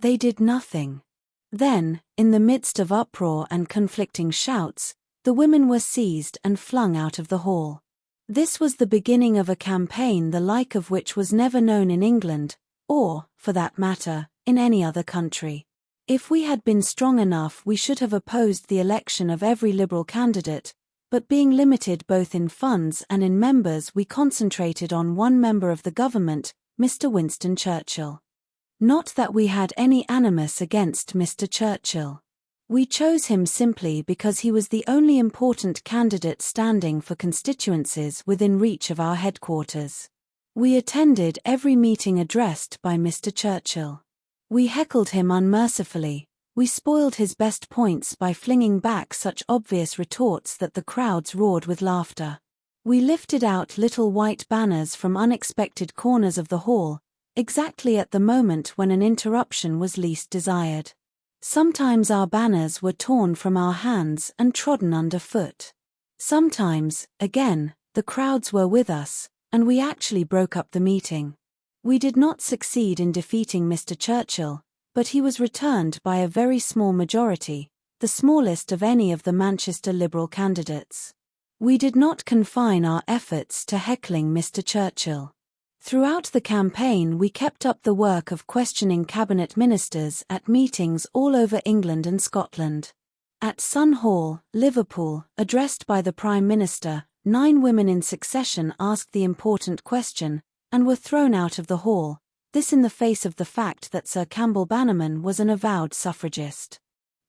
They did nothing. Then, in the midst of uproar and conflicting shouts, the women were seized and flung out of the hall. This was the beginning of a campaign the like of which was never known in England, or, for that matter, in any other country. If we had been strong enough we should have opposed the election of every Liberal candidate, but being limited both in funds and in members we concentrated on one member of the government, Mr. Winston Churchill. Not that we had any animus against Mr. Churchill. We chose him simply because he was the only important candidate standing for constituencies within reach of our headquarters. We attended every meeting addressed by Mr. Churchill. We heckled him unmercifully, we spoiled his best points by flinging back such obvious retorts that the crowds roared with laughter. We lifted out little white banners from unexpected corners of the hall, exactly at the moment when an interruption was least desired. Sometimes our banners were torn from our hands and trodden underfoot. Sometimes, again, the crowds were with us, and we actually broke up the meeting. We did not succeed in defeating Mr. Churchill, but he was returned by a very small majority, the smallest of any of the Manchester Liberal candidates. We did not confine our efforts to heckling Mr. Churchill. Throughout the campaign we kept up the work of questioning cabinet ministers at meetings all over England and Scotland. At Sun Hall, Liverpool, addressed by the Prime Minister, 9 women in succession asked the important question, and were thrown out of the hall, this in the face of the fact that Sir Campbell Bannerman was an avowed suffragist.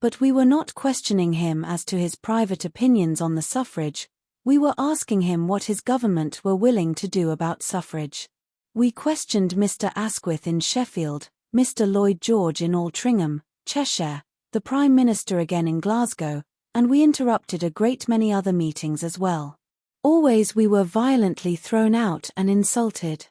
But we were not questioning him as to his private opinions on the suffrage, we were asking him what his government were willing to do about suffrage. We questioned Mr. Asquith in Sheffield, Mr. Lloyd George in Altrincham, Cheshire, the Prime Minister again in Glasgow, and we interrupted a great many other meetings as well. Always we were violently thrown out and insulted.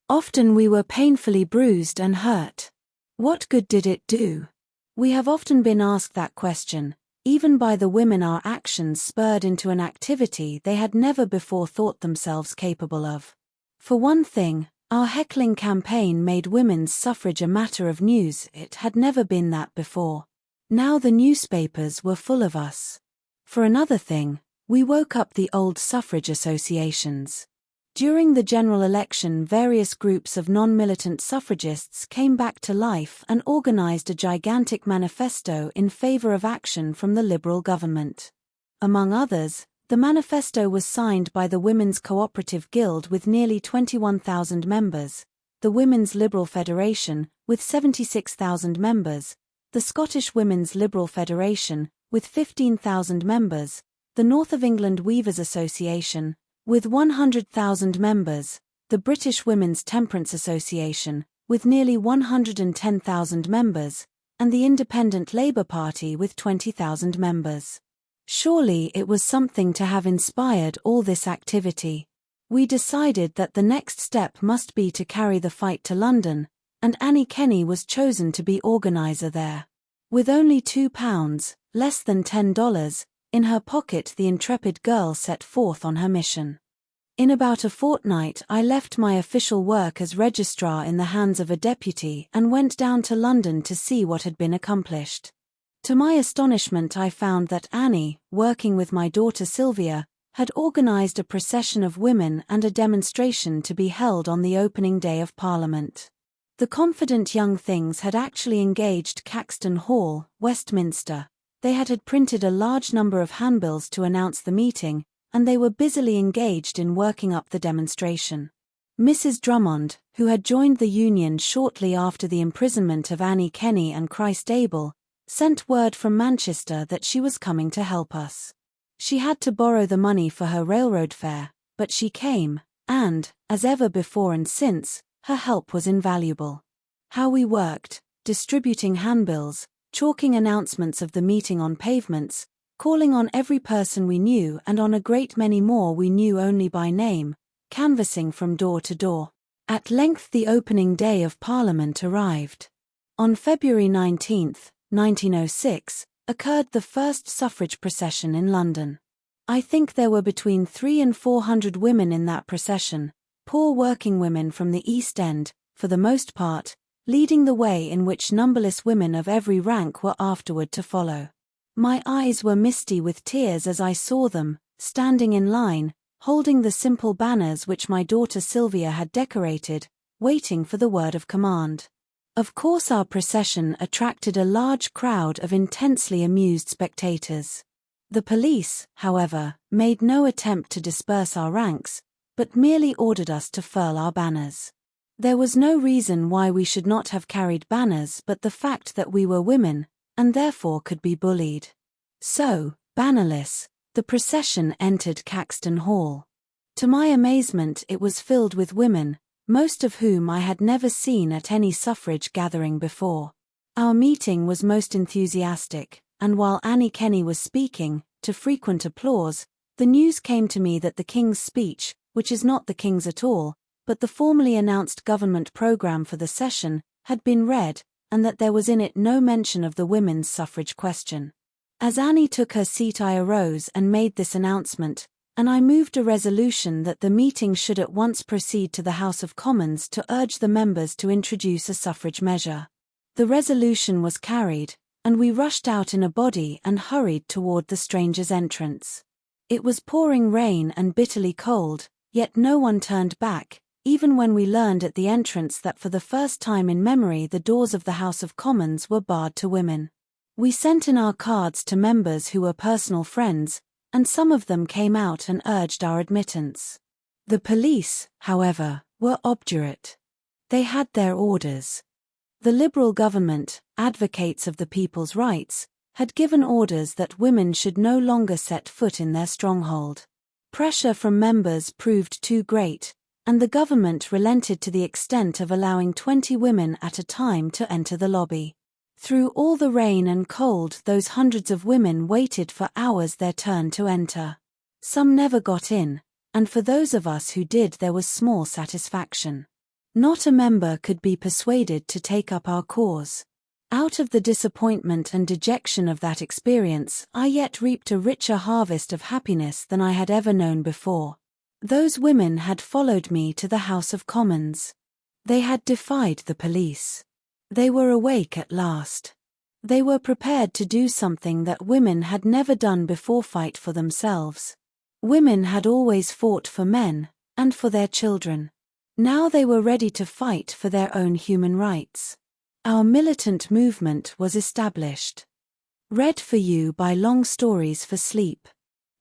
Often we were painfully bruised and hurt. What good did it do? We have often been asked that question, Even by the women our actions spurred into an activity they had never before thought themselves capable of. For one thing, our heckling campaign made women's suffrage a matter of news. It had never been that before. Now the newspapers were full of us. For another thing, we woke up the old suffrage associations. During the general election, various groups of non-militant suffragists came back to life and organized a gigantic manifesto in favor of action from the Liberal government. Among others, the manifesto was signed by the Women's Cooperative Guild with nearly 21,000 members, the Women's Liberal Federation, with 76,000 members, the Scottish Women's Liberal Federation, with 15,000 members, the North of England Weavers Association, with 100,000 members, the British Women's Temperance Association, with nearly 110,000 members, and the Independent Labour Party with 20,000 members. Surely it was something to have inspired all this activity. We decided that the next step must be to carry the fight to London, and Annie Kenney was chosen to be organiser there. With only £2, less than $10, in her pocket, the intrepid girl set forth on her mission. In about a fortnight I left my official work as registrar in the hands of a deputy and went down to London to see what had been accomplished. To my astonishment I found that Annie, working with my daughter Sylvia, had organised a procession of women and a demonstration to be held on the opening day of Parliament. The confident young things had actually engaged Caxton Hall, Westminster. They had printed a large number of handbills to announce the meeting, and they were busily engaged in working up the demonstration. Mrs. Drummond, who had joined the Union shortly after the imprisonment of Annie Kenney and Christ Abel, sent word from Manchester that she was coming to help us. She had to borrow the money for her railroad fare, but she came, and, as ever before and since, her help was invaluable. How we worked, distributing handbills, chalking announcements of the meeting on pavements, calling on every person we knew and on a great many more we knew only by name, canvassing from door to door. At length the opening day of Parliament arrived. On February 19, 1906, occurred the first suffrage procession in London. I think there were between 300 and 400 women in that procession, poor working women from the East End, for the most part, leading the way, in which numberless women of every rank were afterward to follow. My eyes were misty with tears as I saw them, standing in line, holding the simple banners which my daughter Sylvia had decorated, waiting for the word of command. Of course our procession attracted a large crowd of intensely amused spectators. The police, however, made no attempt to disperse our ranks, but merely ordered us to furl our banners. There was no reason why we should not have carried banners but the fact that we were women, and therefore could be bullied. So, bannerless, the procession entered Caxton Hall. To my amazement it was filled with women, most of whom I had never seen at any suffrage gathering before. Our meeting was most enthusiastic, and while Annie Kenney was speaking, to frequent applause, the news came to me that the King's speech, which is not the King's at all, but the formally announced government programme for the session, had been read, and that there was in it no mention of the women's suffrage question. As Annie took her seat I arose and made this announcement, and I moved a resolution that the meeting should at once proceed to the House of Commons to urge the members to introduce a suffrage measure. The resolution was carried, and we rushed out in a body and hurried toward the strangers' entrance. It was pouring rain and bitterly cold, yet no one turned back, even when we learned at the entrance that for the first time in memory the doors of the House of Commons were barred to women. We sent in our cards to members who were personal friends, and some of them came out and urged our admittance. The police, however, were obdurate. They had their orders. The Liberal government, advocates of the people's rights, had given orders that women should no longer set foot in their stronghold. Pressure from members proved too great, and the government relented to the extent of allowing 20 women at a time to enter the lobby. Through all the rain and cold those hundreds of women waited for hours their turn to enter. Some never got in, and for those of us who did there was small satisfaction. Not a member could be persuaded to take up our cause. Out of the disappointment and dejection of that experience, I yet reaped a richer harvest of happiness than I had ever known before. Those women had followed me to the House of Commons. They had defied the police. They were awake at last. They were prepared to do something that women had never done before: fight for themselves. Women had always fought for men, and for their children. Now they were ready to fight for their own human rights. Our militant movement was established. Read for you by Long Stories for Sleep.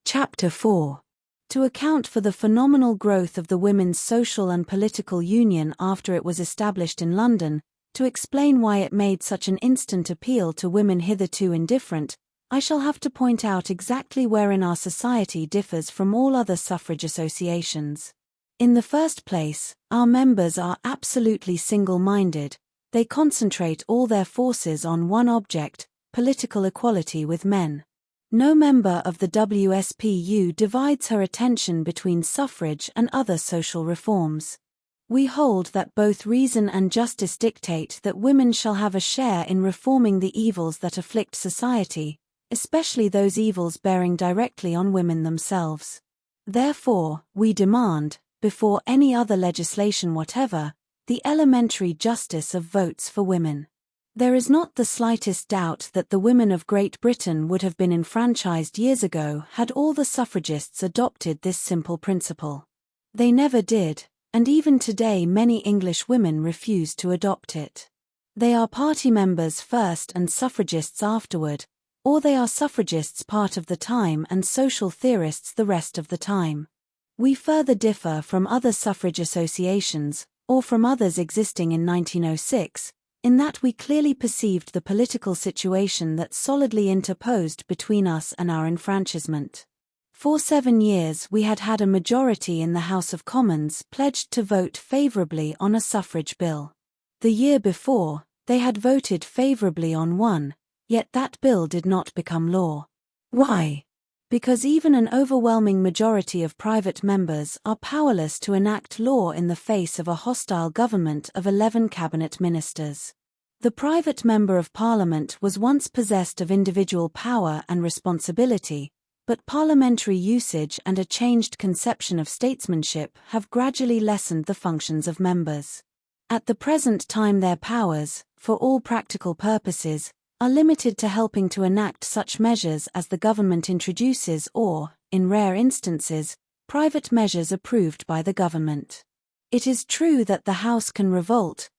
Chapter 4. To account for the phenomenal growth of the Women's Social and Political Union after it was established in London, to explain why it made such an instant appeal to women hitherto indifferent, I shall have to point out exactly wherein our society differs from all other suffrage associations. In the first place, our members are absolutely single-minded. They concentrate all their forces on one object: political equality with men. No member of the WSPU divides her attention between suffrage and other social reforms. We hold that both reason and justice dictate that women shall have a share in reforming the evils that afflict society, especially those evils bearing directly on women themselves. Therefore, we demand, before any other legislation whatever, the elementary justice of votes for women. There is not the slightest doubt that the women of Great Britain would have been enfranchised years ago had all the suffragists adopted this simple principle. They never did, and even today many English women refuse to adopt it. They are party members first and suffragists afterward, or they are suffragists part of the time and social theorists the rest of the time. We further differ from other suffrage associations, or from others existing in 1906, in that we clearly perceived the political situation that solidly interposed between us and our enfranchisement. For 7 years we had had a majority in the House of Commons pledged to vote favourably on a suffrage bill. The year before, they had voted favourably on one, yet that bill did not become law. Why? Because even an overwhelming majority of private members are powerless to enact law in the face of a hostile government of 11 cabinet ministers. The private member of Parliament was once possessed of individual power and responsibility, but parliamentary usage and a changed conception of statesmanship have gradually lessened the functions of members. At the present time their powers, for all practical purposes, are limited to helping to enact such measures as the government introduces or, in rare instances, private measures approved by the government. It is true that the House can revolt,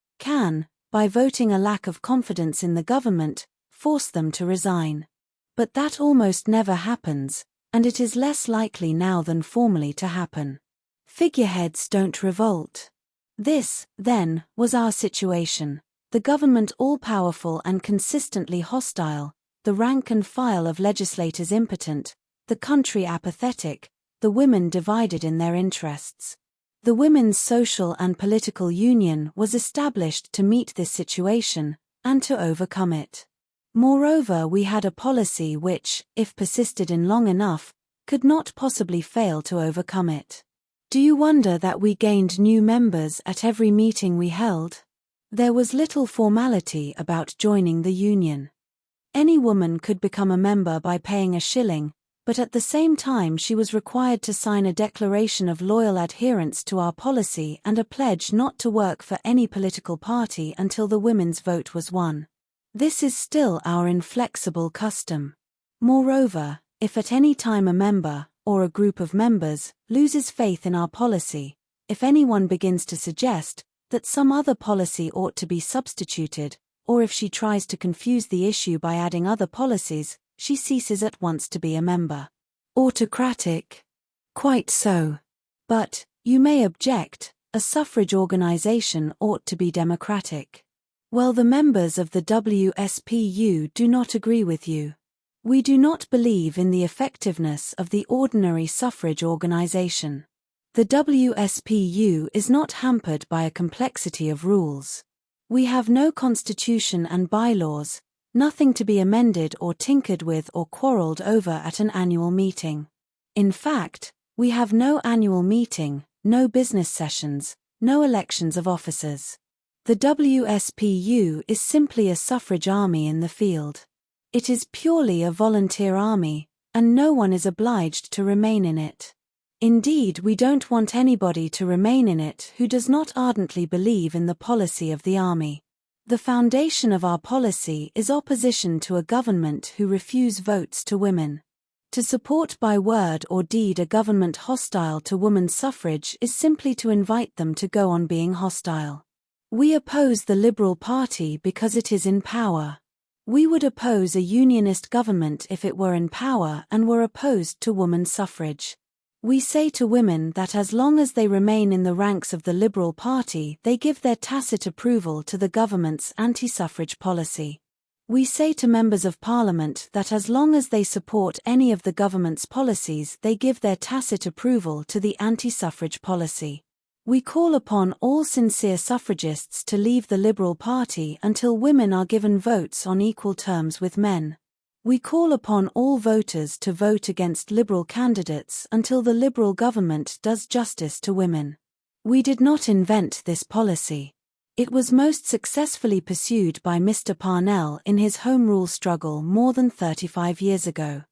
by voting a lack of confidence in the government, force them to resign. But that almost never happens, and it is less likely now than formerly to happen. Figureheads don't revolt. This, then, was our situation. The government all-powerful and consistently hostile, the rank and file of legislators impotent, the country apathetic, the women divided in their interests. The Women's Social and Political Union was established to meet this situation, and to overcome it. Moreover, we had a policy which, if persisted in long enough, could not possibly fail to overcome it. Do you wonder that we gained new members at every meeting we held? There was little formality about joining the union. Any woman could become a member by paying a shilling, but at the same time she was required to sign a declaration of loyal adherence to our policy and a pledge not to work for any political party until the women's vote was won. This is still our inflexible custom. Moreover, if at any time a member, or a group of members, loses faith in our policy, if anyone begins to suggest that some other policy ought to be substituted, or if she tries to confuse the issue by adding other policies, she ceases at once to be a member. Autocratic? Quite so. But, you may object, a suffrage organization ought to be democratic. Well, the members of the WSPU do not agree with you. We do not believe in the effectiveness of the ordinary suffrage organization. The WSPU is not hampered by a complexity of rules. We have no constitution and bylaws, nothing to be amended or tinkered with or quarrelled over at an annual meeting. In fact, we have no annual meeting, no business sessions, no elections of officers. The WSPU is simply a suffrage army in the field. It is purely a volunteer army, and no one is obliged to remain in it. Indeed, we don't want anybody to remain in it who does not ardently believe in the policy of the army. The foundation of our policy is opposition to a government who refuse votes to women. To support by word or deed a government hostile to women's suffrage is simply to invite them to go on being hostile. We oppose the Liberal Party because it is in power. We would oppose a unionist government if it were in power and were opposed to women's suffrage. We say to women that as long as they remain in the ranks of the Liberal Party, they give their tacit approval to the government's anti-suffrage policy. We say to members of Parliament that as long as they support any of the government's policies, they give their tacit approval to the anti-suffrage policy. We call upon all sincere suffragists to leave the Liberal Party until women are given votes on equal terms with men. We call upon all voters to vote against Liberal candidates until the Liberal government does justice to women. We did not invent this policy. It was most successfully pursued by Mr. Parnell in his Home Rule struggle more than 35 years ago.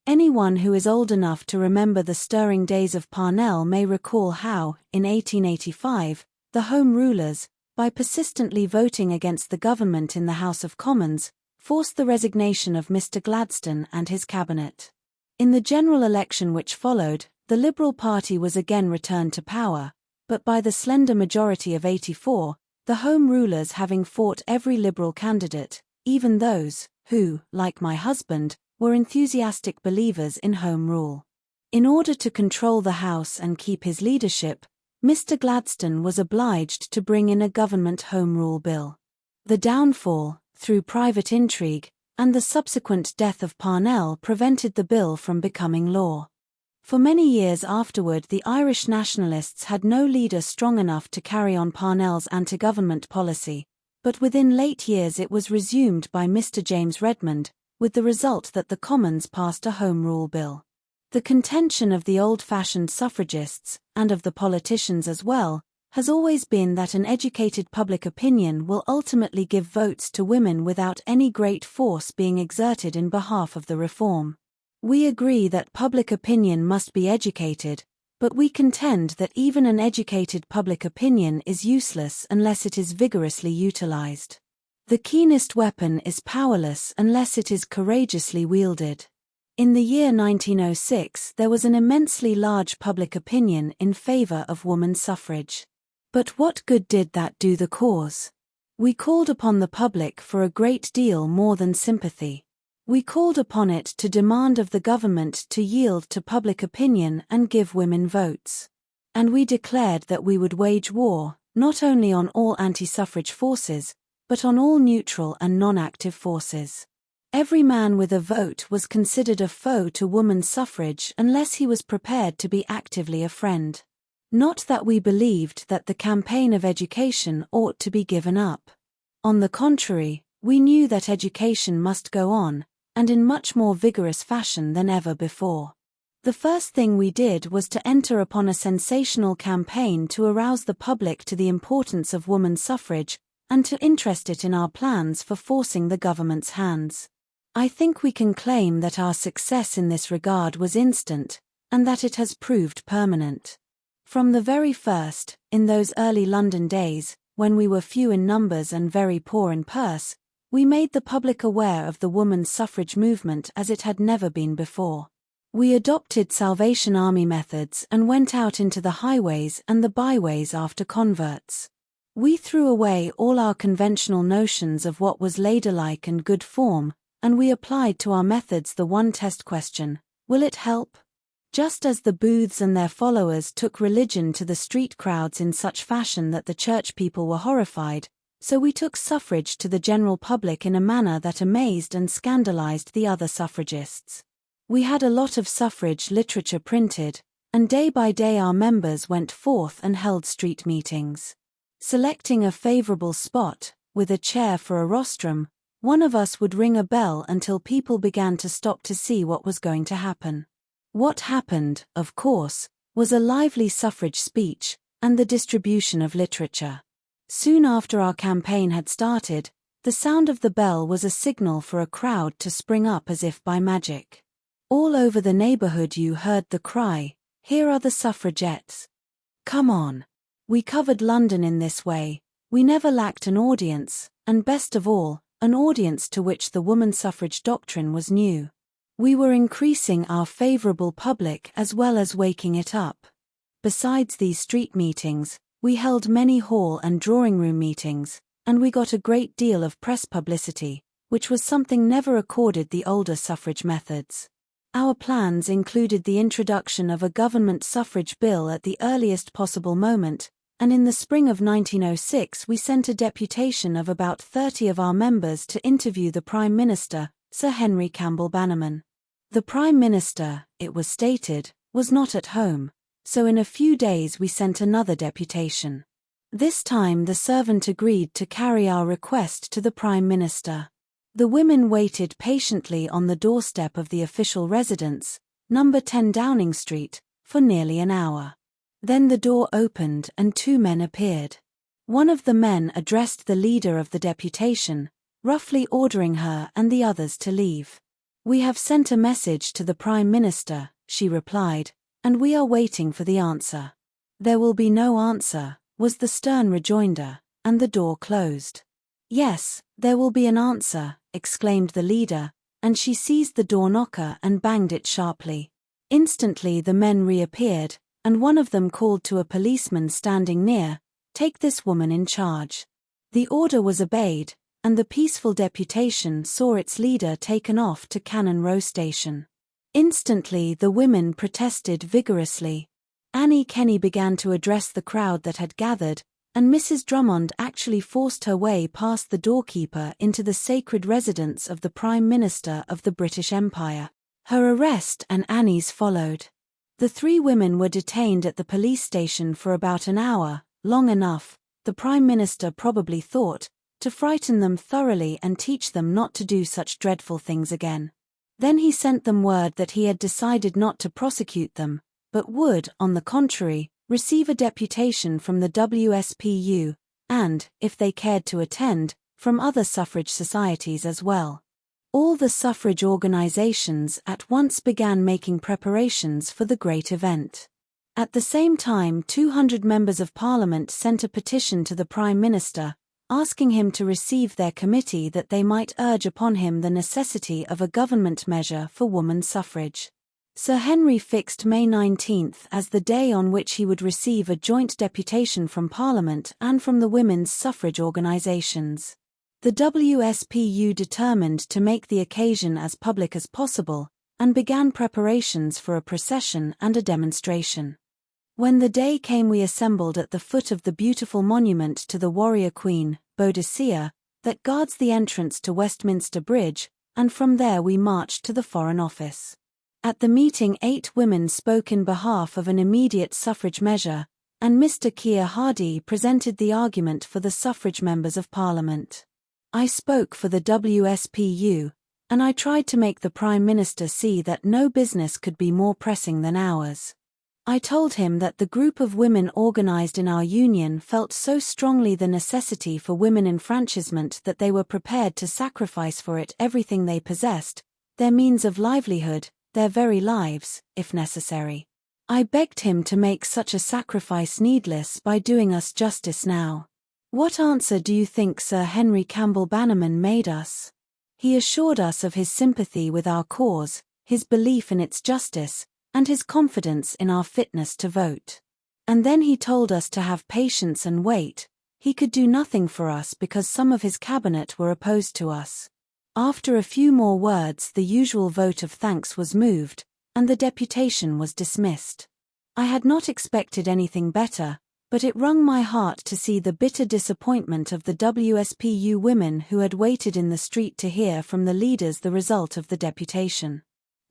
Anyone who is old enough to remember the stirring days of Parnell may recall how, in 1885, the Home Rulers, by persistently voting against the government in the House of Commons, forced the resignation of Mr. Gladstone and his cabinet. In the general election which followed, the Liberal Party was again returned to power, but by the slender majority of 84, the Home Rulers having fought every Liberal candidate, even those who, like my husband, were enthusiastic believers in Home Rule. In order to control the House and keep his leadership, Mr. Gladstone was obliged to bring in a government Home Rule bill. The downfall, through private intrigue, and the subsequent death of Parnell prevented the bill from becoming law. For many years afterward, the Irish nationalists had no leader strong enough to carry on Parnell's anti-government policy, but within late years it was resumed by Mr. James Redmond, with the result that the Commons passed a Home Rule bill. The contention of the old-fashioned suffragists, and of the politicians as well, has always been that an educated public opinion will ultimately give votes to women without any great force being exerted in behalf of the reform. We agree that public opinion must be educated, but we contend that even an educated public opinion is useless unless it is vigorously utilized. The keenest weapon is powerless unless it is courageously wielded. In the year 1906, there was an immensely large public opinion in favor of women's suffrage. But what good did that do the cause? We called upon the public for a great deal more than sympathy. We called upon it to demand of the government to yield to public opinion and give women votes. And we declared that we would wage war, not only on all anti-suffrage forces, but on all neutral and non-active forces. Every man with a vote was considered a foe to women's suffrage unless he was prepared to be actively a friend. Not that we believed that the campaign of education ought to be given up. On the contrary, we knew that education must go on, and in much more vigorous fashion than ever before. The first thing we did was to enter upon a sensational campaign to arouse the public to the importance of women's suffrage, and to interest it in our plans for forcing the government's hands. I think we can claim that our success in this regard was instant, and that it has proved permanent. From the very first, in those early London days, when we were few in numbers and very poor in purse, we made the public aware of the women's suffrage movement as it had never been before. We adopted Salvation Army methods and went out into the highways and the byways after converts. We threw away all our conventional notions of what was ladylike and good form, and we applied to our methods the one test question: will it help? Just as the Booths and their followers took religion to the street crowds in such fashion that the church people were horrified, so we took suffrage to the general public in a manner that amazed and scandalized the other suffragists. We had a lot of suffrage literature printed, and day by day our members went forth and held street meetings. Selecting a favorable spot, with a chair for a rostrum, one of us would ring a bell until people began to stop to see what was going to happen. What happened, of course, was a lively suffrage speech, and the distribution of literature. Soon after our campaign had started, the sound of the bell was a signal for a crowd to spring up as if by magic. All over the neighborhood you heard the cry, "Here are the suffragettes. Come on." We covered London in this way. We never lacked an audience, and best of all, an audience to which the woman suffrage doctrine was new. We were increasing our favorable public as well as waking it up. Besides these street meetings, we held many hall and drawing room meetings, and we got a great deal of press publicity, which was something never accorded the older suffrage methods. Our plans included the introduction of a government suffrage bill at the earliest possible moment, and in the spring of 1906 we sent a deputation of about 30 of our members to interview the Prime Minister, Sir Henry Campbell Bannerman. The Prime Minister, it was stated, was not at home, so in a few days we sent another deputation. This time the servant agreed to carry our request to the Prime Minister. The women waited patiently on the doorstep of the official residence, number 10 Downing Street, for nearly an hour. Then the door opened and 2 men appeared. One of the men addressed the leader of the deputation, roughly ordering her and the others to leave. "We have sent a message to the Prime Minister," she replied, "and we are waiting for the answer." "There will be no answer," was the stern rejoinder, and the door closed. "Yes, there will be an answer," exclaimed the leader, and she seized the door knocker and banged it sharply. Instantly the men reappeared, and one of them called to a policeman standing near, "Take this woman in charge." The order was obeyed, and the peaceful deputation saw its leader taken off to Cannon Row Station. Instantly the women protested vigorously. Annie Kenney began to address the crowd that had gathered, and Mrs. Drummond actually forced her way past the doorkeeper into the sacred residence of the Prime Minister of the British Empire. Her arrest and Annie's followed. The 3 women were detained at the police station for about an hour, long enough, the Prime Minister probably thought, to frighten them thoroughly and teach them not to do such dreadful things again. Then he sent them word that he had decided not to prosecute them, but would, on the contrary, receive a deputation from the WSPU, and, if they cared to attend, from other suffrage societies as well. All the suffrage organizations at once began making preparations for the great event. At the same time 200 members of Parliament sent a petition to the Prime Minister, asking him to receive their committee that they might urge upon him the necessity of a government measure for woman suffrage. Sir Henry fixed May 19 as the day on which he would receive a joint deputation from Parliament and from the women's suffrage organisations. The WSPU determined to make the occasion as public as possible, and began preparations for a procession and a demonstration. When the day came we assembled at the foot of the beautiful monument to the warrior queen, Boadicea, that guards the entrance to Westminster Bridge, and from there we marched to the Foreign Office. At the meeting 8 women spoke in behalf of an immediate suffrage measure, and Mr. Keir Hardie presented the argument for the suffrage members of Parliament. I spoke for the WSPU, and I tried to make the Prime Minister see that no business could be more pressing than ours. I told him that the group of women organized in our union felt so strongly the necessity for women enfranchisement that they were prepared to sacrifice for it everything they possessed, their means of livelihood, their very lives, if necessary. I begged him to make such a sacrifice needless by doing us justice now. What answer do you think Sir Henry Campbell Bannerman made us? He assured us of his sympathy with our cause, his belief in its justice, and his confidence in our fitness to vote. And then he told us to have patience and wait. He could do nothing for us because some of his cabinet were opposed to us. After a few more words the usual vote of thanks was moved, and the deputation was dismissed. I had not expected anything better, but it wrung my heart to see the bitter disappointment of the WSPU women who had waited in the street to hear from the leaders the result of the deputation.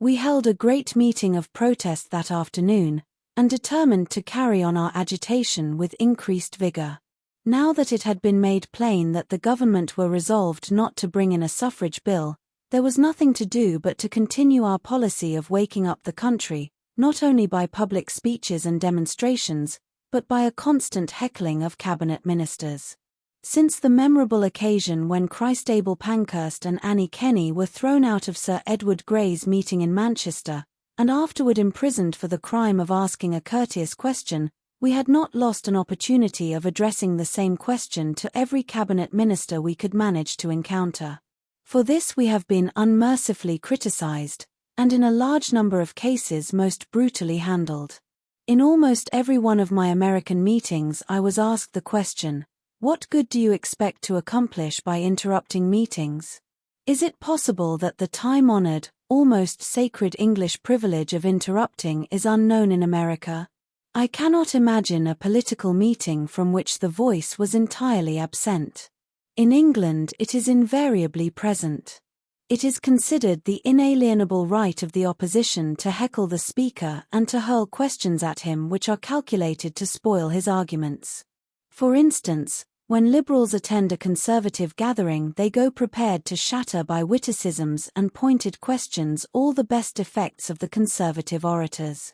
We held a great meeting of protest that afternoon, and determined to carry on our agitation with increased vigor. Now that it had been made plain that the government were resolved not to bring in a suffrage bill, there was nothing to do but to continue our policy of waking up the country, not only by public speeches and demonstrations, but by a constant heckling of cabinet ministers. Since the memorable occasion when Christabel Pankhurst and Annie Kenney were thrown out of Sir Edward Grey's meeting in Manchester, and afterward imprisoned for the crime of asking a courteous question, we had not lost an opportunity of addressing the same question to every cabinet minister we could manage to encounter. For this we have been unmercifully criticized, and in a large number of cases most brutally handled. In almost every one of my American meetings I was asked the question, "What good do you expect to accomplish by interrupting meetings? Is it possible that the time-honored, almost sacred English privilege of interrupting is unknown in America? I cannot imagine a political meeting from which the voice was entirely absent. In England it is invariably present. It is considered the inalienable right of the opposition to heckle the speaker and to hurl questions at him which are calculated to spoil his arguments. For instance, when Liberals attend a Conservative gathering, they go prepared to shatter by witticisms and pointed questions all the best effects of the Conservative orators.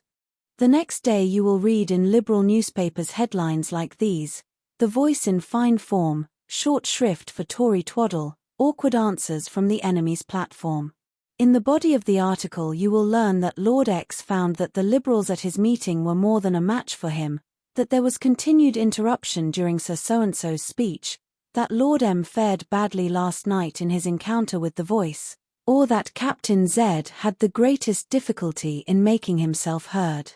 The next day you will read in Liberal newspapers headlines like these: "The Voice in fine form, short shrift for Tory twaddle, awkward answers from the enemy's platform." In the body of the article you will learn that Lord X found that the Liberals at his meeting were more than a match for him, that there was continued interruption during Sir So-and-so's speech, that Lord M fared badly last night in his encounter with the Voice, or that Captain Z had the greatest difficulty in making himself heard.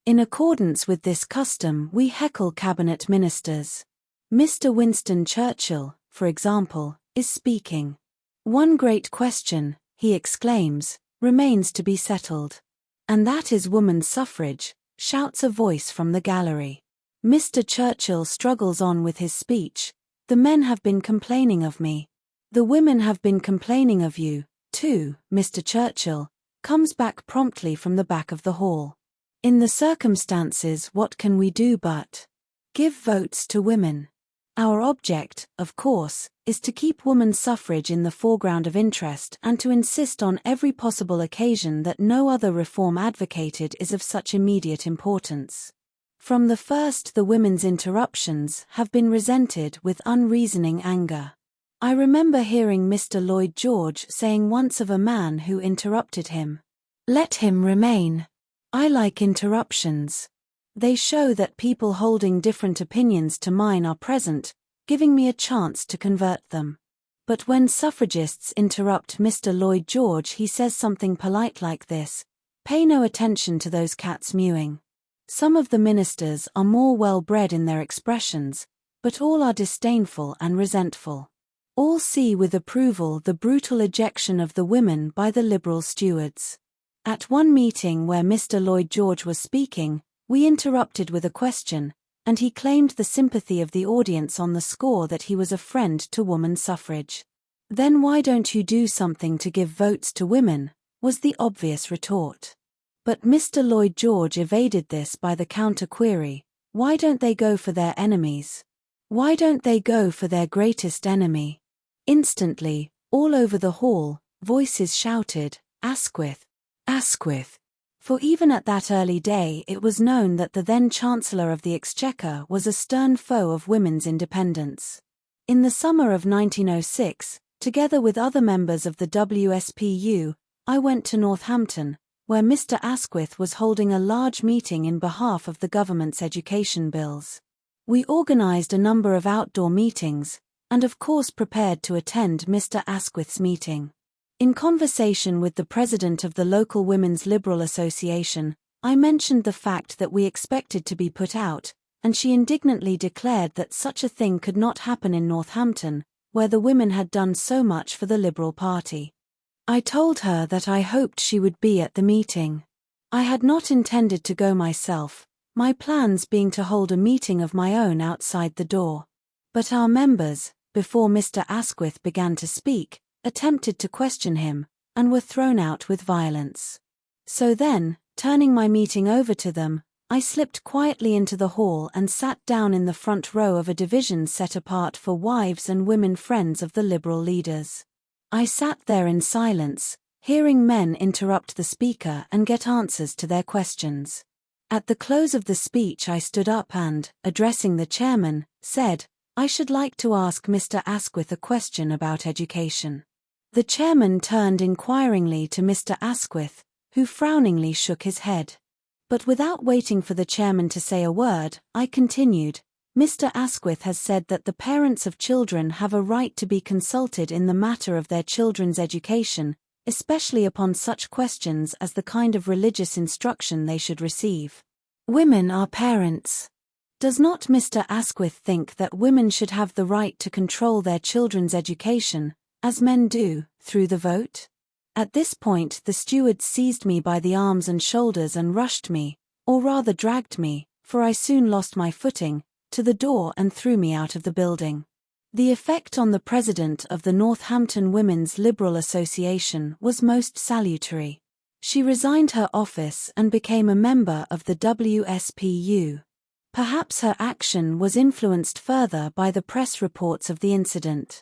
In accordance with this custom we heckle cabinet ministers. Mr. Winston Churchill, for example, is speaking. "One great question," he exclaims, "remains to be settled. And that is woman's suffrage," shouts a voice from the gallery. Mr. Churchill struggles on with his speech. "The men have been complaining of me. The women have been complaining of you, too, Mr. Churchill," comes back promptly from the back of the hall. In the circumstances, what can we do but give votes to women? Our object, of course, is to keep woman's suffrage in the foreground of interest and to insist on every possible occasion that no other reform advocated is of such immediate importance. From the first the women's interruptions have been resented with unreasoning anger. I remember hearing Mr. Lloyd George saying once of a man who interrupted him, "Let him remain. I like interruptions. They show that people holding different opinions to mine are present, giving me a chance to convert them." But when suffragists interrupt Mr. Lloyd George, he says something polite like this: "Pay no attention to those cats mewing." Some of the ministers are more well-bred in their expressions, but all are disdainful and resentful. All see with approval the brutal ejection of the women by the Liberal stewards. At one meeting where Mr. Lloyd George was speaking, we interrupted with a question, and he claimed the sympathy of the audience on the score that he was a friend to woman's suffrage. "Then why don't you do something to give votes to women?" was the obvious retort. But Mr. Lloyd George evaded this by the counter-query: "Why don't they go for their enemies? Why don't they go for their greatest enemy?" Instantly, all over the hall, voices shouted, "Asquith! Asquith!" For even at that early day it was known that the then Chancellor of the Exchequer was a stern foe of women's independence. In the summer of 1906, together with other members of the WSPU, I went to Northampton, where Mr. Asquith was holding a large meeting in behalf of the government's education bills. We organized a number of outdoor meetings, and of course prepared to attend Mr. Asquith's meeting. In conversation with the president of the local Women's Liberal Association, I mentioned the fact that we expected to be put out, and she indignantly declared that such a thing could not happen in Northampton, where the women had done so much for the Liberal Party. I told her that I hoped she would be at the meeting. I had not intended to go myself, my plans being to hold a meeting of my own outside the door. But our members, before Mr. Asquith began to speak, attempted to question him, and were thrown out with violence. So then, turning my meeting over to them, I slipped quietly into the hall and sat down in the front row of a division set apart for wives and women friends of the Liberal leaders. I sat there in silence, hearing men interrupt the speaker and get answers to their questions. At the close of the speech I stood up and, addressing the chairman, said, I should like to ask Mr. Asquith a question about education. The chairman turned inquiringly to Mr. Asquith, who frowningly shook his head. But without waiting for the chairman to say a word, I continued, Mr. Asquith has said that the parents of children have a right to be consulted in the matter of their children's education, especially upon such questions as the kind of religious instruction they should receive. Women are parents. Does not Mr. Asquith think that women should have the right to control their children's education, as men do, through the vote? At this point the steward seized me by the arms and shoulders and rushed me, or rather dragged me, for I soon lost my footing, to the door and threw me out of the building. The effect on the president of the Northampton Women's Liberal Association was most salutary. She resigned her office and became a member of the WSPU. Perhaps her action was influenced further by the press reports of the incident.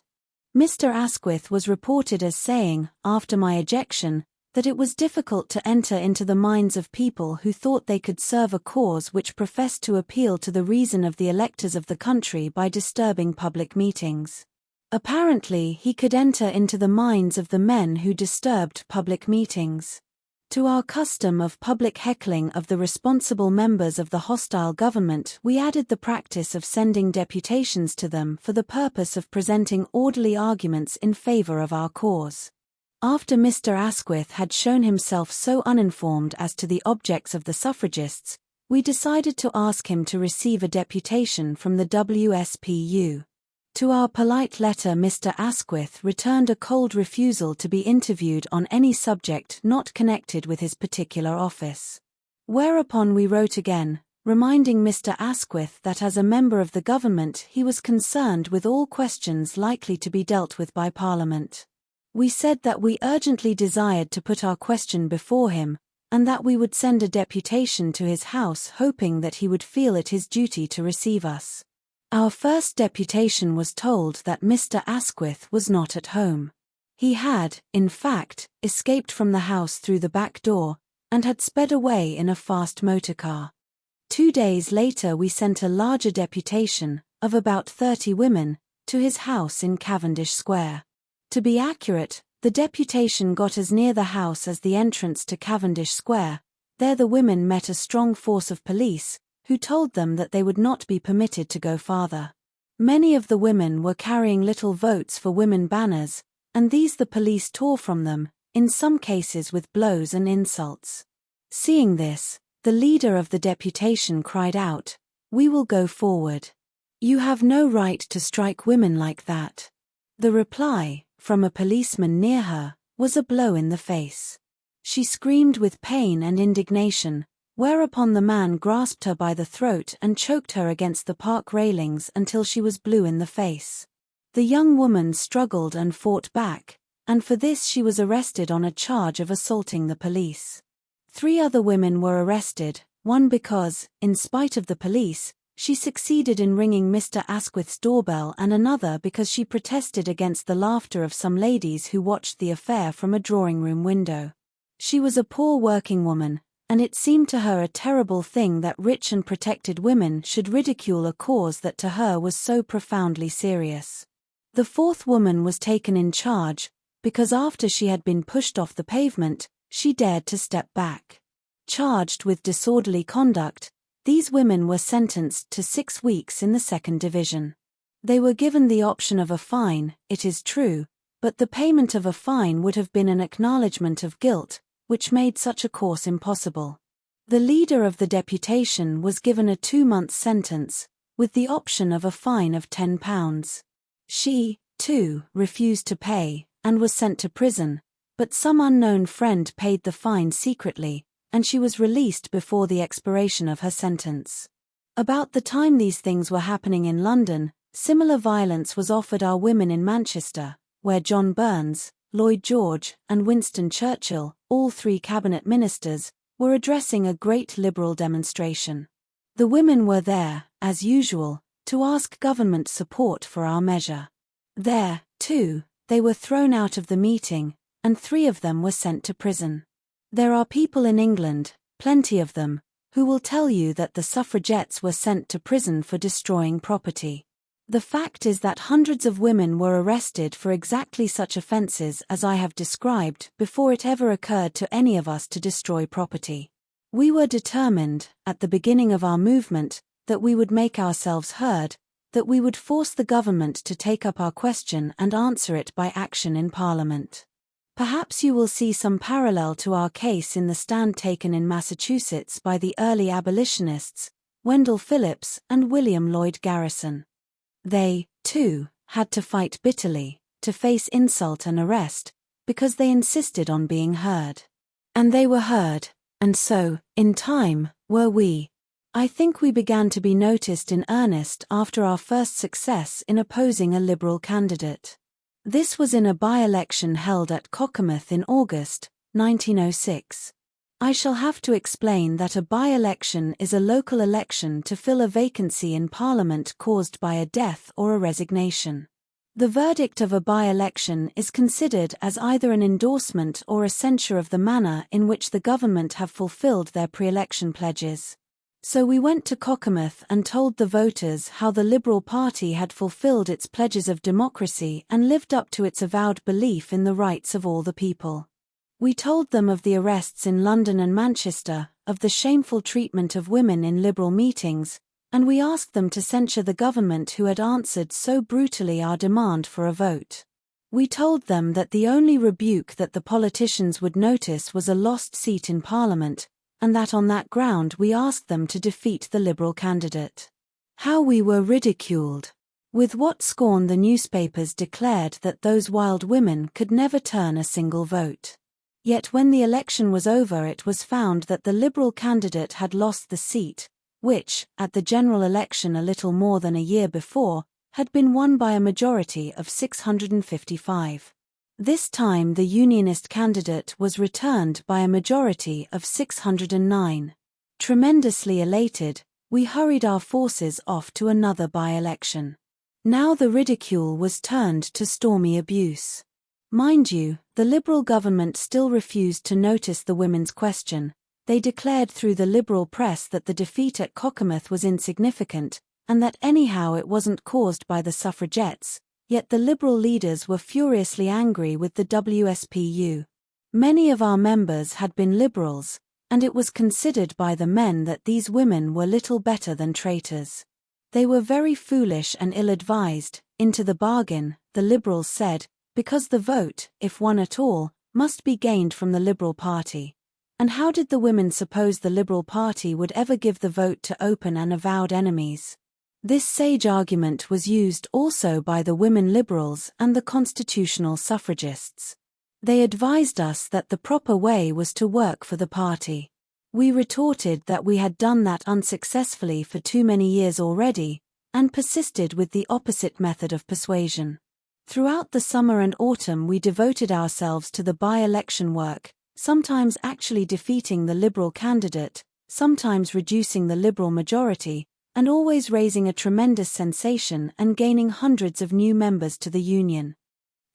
Mr. Asquith was reported as saying, after my ejection, that it was difficult to enter into the minds of people who thought they could serve a cause which professed to appeal to the reason of the electors of the country by disturbing public meetings. Apparently he could enter into the minds of the men who disturbed public meetings. To our custom of public heckling of the responsible members of the hostile government we added the practice of sending deputations to them for the purpose of presenting orderly arguments in favor of our cause. After Mr. Asquith had shown himself so uninformed as to the objects of the suffragists, we decided to ask him to receive a deputation from the WSPU. To our polite letter Mr. Asquith returned a cold refusal to be interviewed on any subject not connected with his particular office. Whereupon we wrote again, reminding Mr. Asquith that as a member of the government he was concerned with all questions likely to be dealt with by Parliament. We said that we urgently desired to put our question before him, and that we would send a deputation to his house hoping that he would feel it his duty to receive us. Our first deputation was told that Mr. Asquith was not at home. He had, in fact, escaped from the house through the back door, and had sped away in a fast motor car. 2 days later we sent a larger deputation, of about 30 women, to his house in Cavendish Square. To be accurate, the deputation got as near the house as the entrance to Cavendish Square. There the women met a strong force of police, who told them that they would not be permitted to go farther. Many of the women were carrying little votes for women banners, and these the police tore from them, in some cases with blows and insults. Seeing this, the leader of the deputation cried out, "We will go forward. You have no right to strike women like that." The reply, from a policeman near her, was a blow in the face. She screamed with pain and indignation, whereupon the man grasped her by the throat and choked her against the park railings until she was blue in the face. The young woman struggled and fought back, and for this she was arrested on a charge of assaulting the police. 3 other women were arrested, one because, in spite of the police, she succeeded in ringing Mr. Asquith's doorbell, and another because she protested against the laughter of some ladies who watched the affair from a drawing-room window. She was a poor working woman, and it seemed to her a terrible thing that rich and protected women should ridicule a cause that to her was so profoundly serious. The 4th woman was taken in charge, because after she had been pushed off the pavement, she dared to step back. Charged with disorderly conduct, these women were sentenced to 6 weeks in the 2nd Division. They were given the option of a fine, it is true, but the payment of a fine would have been an acknowledgement of guilt, which made such a course impossible. The leader of the deputation was given a 2-month sentence, with the option of a fine of £10. She, too, refused to pay, and was sent to prison, but some unknown friend paid the fine secretly, and she was released before the expiration of her sentence. About the time these things were happening in London, similar violence was offered our women in Manchester, where John Burns, Lloyd George, and Winston Churchill, all 3 cabinet ministers, were addressing a great Liberal demonstration. The women were there, as usual, to ask government support for our measure. There, too, they were thrown out of the meeting, and 3 of them were sent to prison. There are people in England, plenty of them, who will tell you that the suffragettes were sent to prison for destroying property. The fact is that hundreds of women were arrested for exactly such offences as I have described before it ever occurred to any of us to destroy property. We were determined, at the beginning of our movement, that we would make ourselves heard, that we would force the government to take up our question and answer it by action in Parliament. Perhaps you will see some parallel to our case in the stand taken in Massachusetts by the early abolitionists, Wendell Phillips and William Lloyd Garrison. They, too, had to fight bitterly, to face insult and arrest, because they insisted on being heard. And they were heard, and so, in time, were we. I think we began to be noticed in earnest after our first success in opposing a Liberal candidate. This was in a by-election held at Cockermouth in August, 1906. I shall have to explain that a by-election is a local election to fill a vacancy in Parliament caused by a death or a resignation. The verdict of a by-election is considered as either an endorsement or a censure of the manner in which the government have fulfilled their pre-election pledges. So we went to Cockermouth and told the voters how the Liberal Party had fulfilled its pledges of democracy and lived up to its avowed belief in the rights of all the people. We told them of the arrests in London and Manchester, of the shameful treatment of women in Liberal meetings, and we asked them to censure the government who had answered so brutally our demand for a vote. We told them that the only rebuke that the politicians would notice was a lost seat in Parliament, and that on that ground we asked them to defeat the Liberal candidate. How we were ridiculed! With what scorn the newspapers declared that those wild women could never turn a single vote. Yet when the election was over it was found that the Liberal candidate had lost the seat, which, at the general election a little more than a year before, had been won by a majority of 655. This time the Unionist candidate was returned by a majority of 609. Tremendously elated, we hurried our forces off to another by-election. Now the ridicule was turned to stormy abuse. Mind you, the Liberal government still refused to notice the women's question. They declared through the Liberal press that the defeat at Cockermouth was insignificant, and that anyhow it wasn't caused by the suffragettes, yet the Liberal leaders were furiously angry with the WSPU. Many of our members had been Liberals, and it was considered by the men that these women were little better than traitors. They were very foolish and ill-advised, into the bargain, the Liberals said, because the vote, if won at all, must be gained from the Liberal Party. And how did the women suppose the Liberal Party would ever give the vote to open and avowed enemies? This sage argument was used also by the women Liberals and the constitutional suffragists. They advised us that the proper way was to work for the party. We retorted that we had done that unsuccessfully for too many years already, and persisted with the opposite method of persuasion. Throughout the summer and autumn we devoted ourselves to the by-election work, sometimes actually defeating the Liberal candidate, sometimes reducing the Liberal majority, and always raising a tremendous sensation and gaining hundreds of new members to the Union.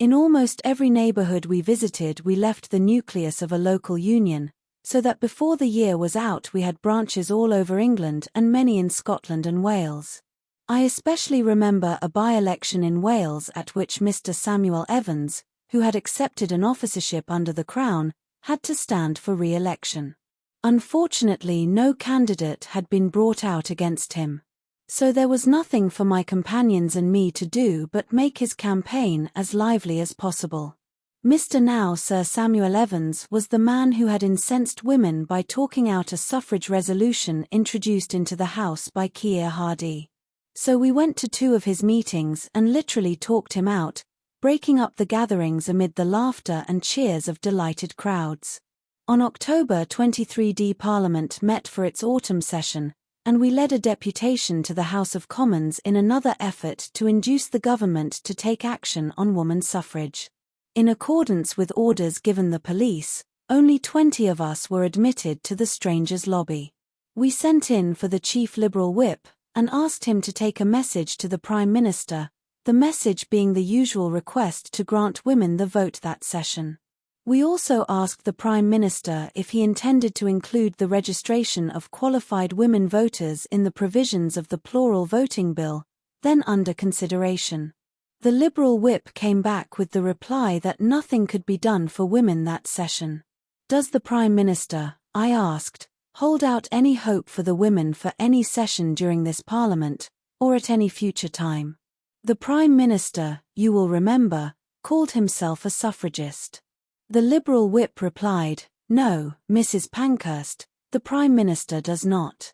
In almost every neighbourhood we visited we left the nucleus of a local union, so that before the year was out we had branches all over England and many in Scotland and Wales. I especially remember a by-election in Wales at which Mr. Samuel Evans, who had accepted an officership under the Crown, had to stand for re-election. Unfortunately, no candidate had been brought out against him. So there was nothing for my companions and me to do but make his campaign as lively as possible. Now Sir Samuel Evans was the man who had incensed women by talking out a suffrage resolution introduced into the House by Keir Hardie. So we went to 2 of his meetings and literally talked him out, breaking up the gatherings amid the laughter and cheers of delighted crowds. On October 23 Parliament met for its autumn session, and we led a deputation to the House of Commons in another effort to induce the government to take action on woman suffrage. In accordance with orders given the police, only 20 of us were admitted to the Strangers' Lobby. We sent in for the Chief Liberal Whip, and asked him to take a message to the Prime Minister, the message being the usual request to grant women the vote that session. We also asked the Prime Minister if he intended to include the registration of qualified women voters in the provisions of the Plural Voting Bill, then under consideration. The Liberal whip came back with the reply that nothing could be done for women that session. Does the Prime Minister, I asked, hold out any hope for the women for any session during this Parliament, or at any future time? The Prime Minister, you will remember, called himself a suffragist. The Liberal whip replied, no, Mrs. Pankhurst, the Prime Minister does not.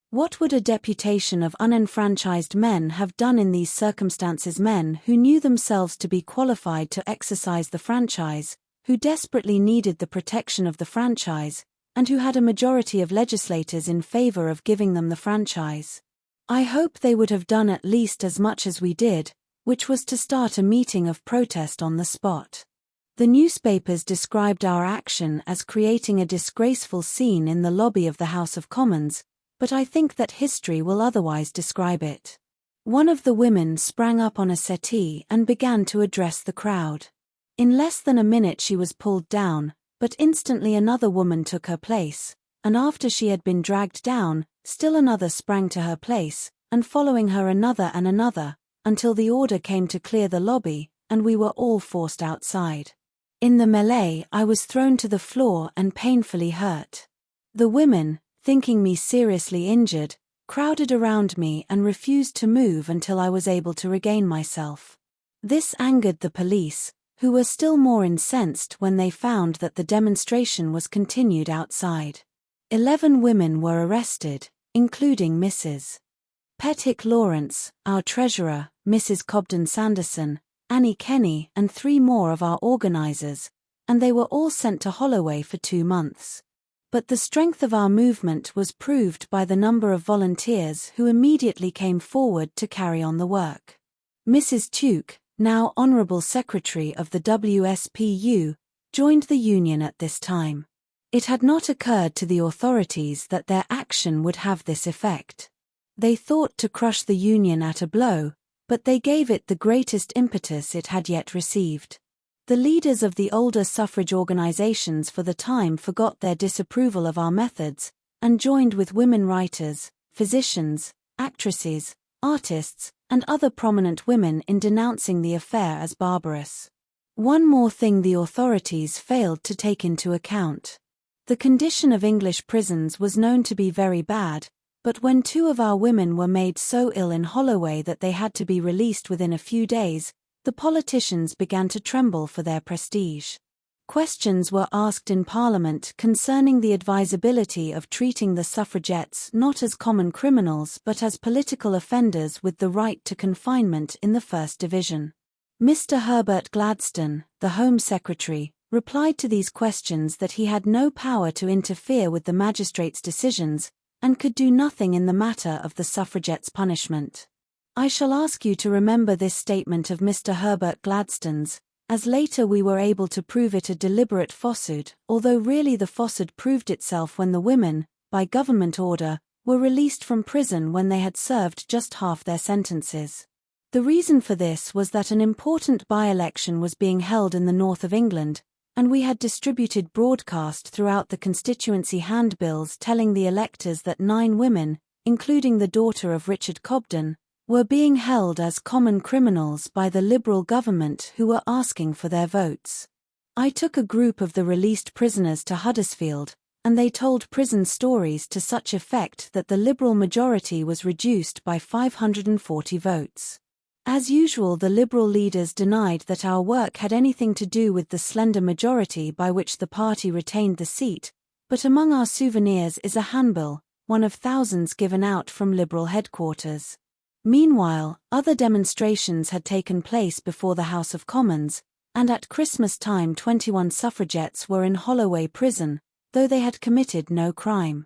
What would a deputation of unenfranchised men have done in these circumstances? Men who knew themselves to be qualified to exercise the franchise, who desperately needed the protection of the franchise, and who had a majority of legislators in favor of giving them the franchise. I hope they would have done at least as much as we did, which was to start a meeting of protest on the spot. The newspapers described our action as creating a disgraceful scene in the lobby of the House of Commons, but I think that history will otherwise describe it. One of the women sprang up on a settee and began to address the crowd. In less than a minute she was pulled down, but instantly another woman took her place, and after she had been dragged down, still another sprang to her place, and following her another and another, until the order came to clear the lobby, and we were all forced outside. In the melee, I was thrown to the floor and painfully hurt. The women, thinking me seriously injured, crowded around me and refused to move until I was able to regain myself. This angered the police, who were still more incensed when they found that the demonstration was continued outside. 11 women were arrested, including Mrs. Pethick Lawrence, our treasurer, Mrs. Cobden Sanderson, Annie Kenny, and 3 more of our organizers, and they were all sent to Holloway for 2 months. But the strength of our movement was proved by the number of volunteers who immediately came forward to carry on the work. Mrs. Tuke, now Honourable Secretary of the WSPU, joined the union at this time. It had not occurred to the authorities that their action would have this effect. They thought to crush the union at a blow, but they gave it the greatest impetus it had yet received. The leaders of the older suffrage organizations for the time forgot their disapproval of our methods, and joined with women writers, physicians, actresses, artists, and other prominent women in denouncing the affair as barbarous. One more thing the authorities failed to take into account. The condition of English prisons was known to be very bad, but when 2 of our women were made so ill in Holloway that they had to be released within a few days, the politicians began to tremble for their prestige. Questions were asked in Parliament concerning the advisability of treating the suffragettes not as common criminals but as political offenders with the right to confinement in the First Division. Mr. Herbert Gladstone, the Home Secretary, replied to these questions that he had no power to interfere with the magistrates' decisions, and could do nothing in the matter of the suffragettes' punishment. I shall ask you to remember this statement of Mr. Herbert Gladstone's, as later we were able to prove it a deliberate falsehood, although really the falsehood proved itself when the women, by government order, were released from prison when they had served just half their sentences. The reason for this was that an important by-election was being held in the north of England, and we had distributed broadcast throughout the constituency handbills telling the electors that 9 women, including the daughter of Richard Cobden, were being held as common criminals by the Liberal government who were asking for their votes. I took a group of the released prisoners to Huddersfield, and they told prison stories to such effect that the Liberal majority was reduced by 540 votes. As usual, the Liberal leaders denied that our work had anything to do with the slender majority by which the party retained the seat, but among our souvenirs is a handbill, one of thousands given out from Liberal headquarters. Meanwhile, other demonstrations had taken place before the House of Commons, and at Christmas time 21 suffragettes were in Holloway prison, though they had committed no crime.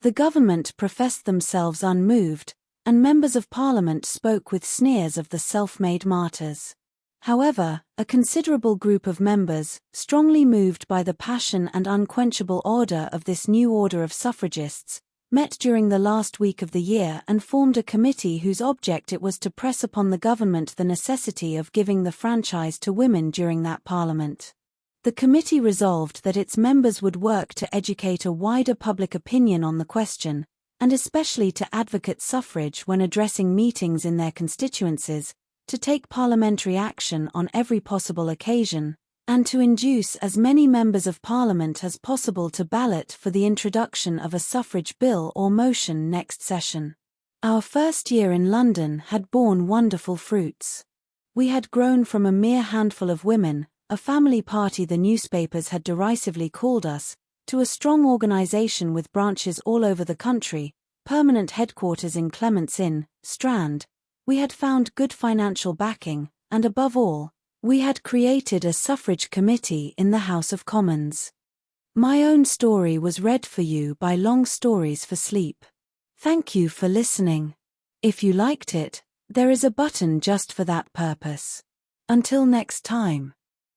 The government professed themselves unmoved, and members of Parliament spoke with sneers of the self-made martyrs. However, a considerable group of members, strongly moved by the passion and unquenchable ardour of this new order of suffragists, met during the last week of the year and formed a committee whose object it was to press upon the government the necessity of giving the franchise to women during that Parliament. The committee resolved that its members would work to educate a wider public opinion on the question, and especially to advocate suffrage when addressing meetings in their constituencies, to take parliamentary action on every possible occasion, and to induce as many members of Parliament as possible to ballot for the introduction of a suffrage bill or motion next session. Our first year in London had borne wonderful fruits. We had grown from a mere handful of women, a family party the newspapers had derisively called us, to a strong organisation with branches all over the country, permanent headquarters in Clement's Inn, Strand. We had found good financial backing, and above all, we had created a suffrage committee in the House of Commons. My own story was read for you by Long Stories for Sleep. Thank you for listening. If you liked it, there is a button just for that purpose. Until next time.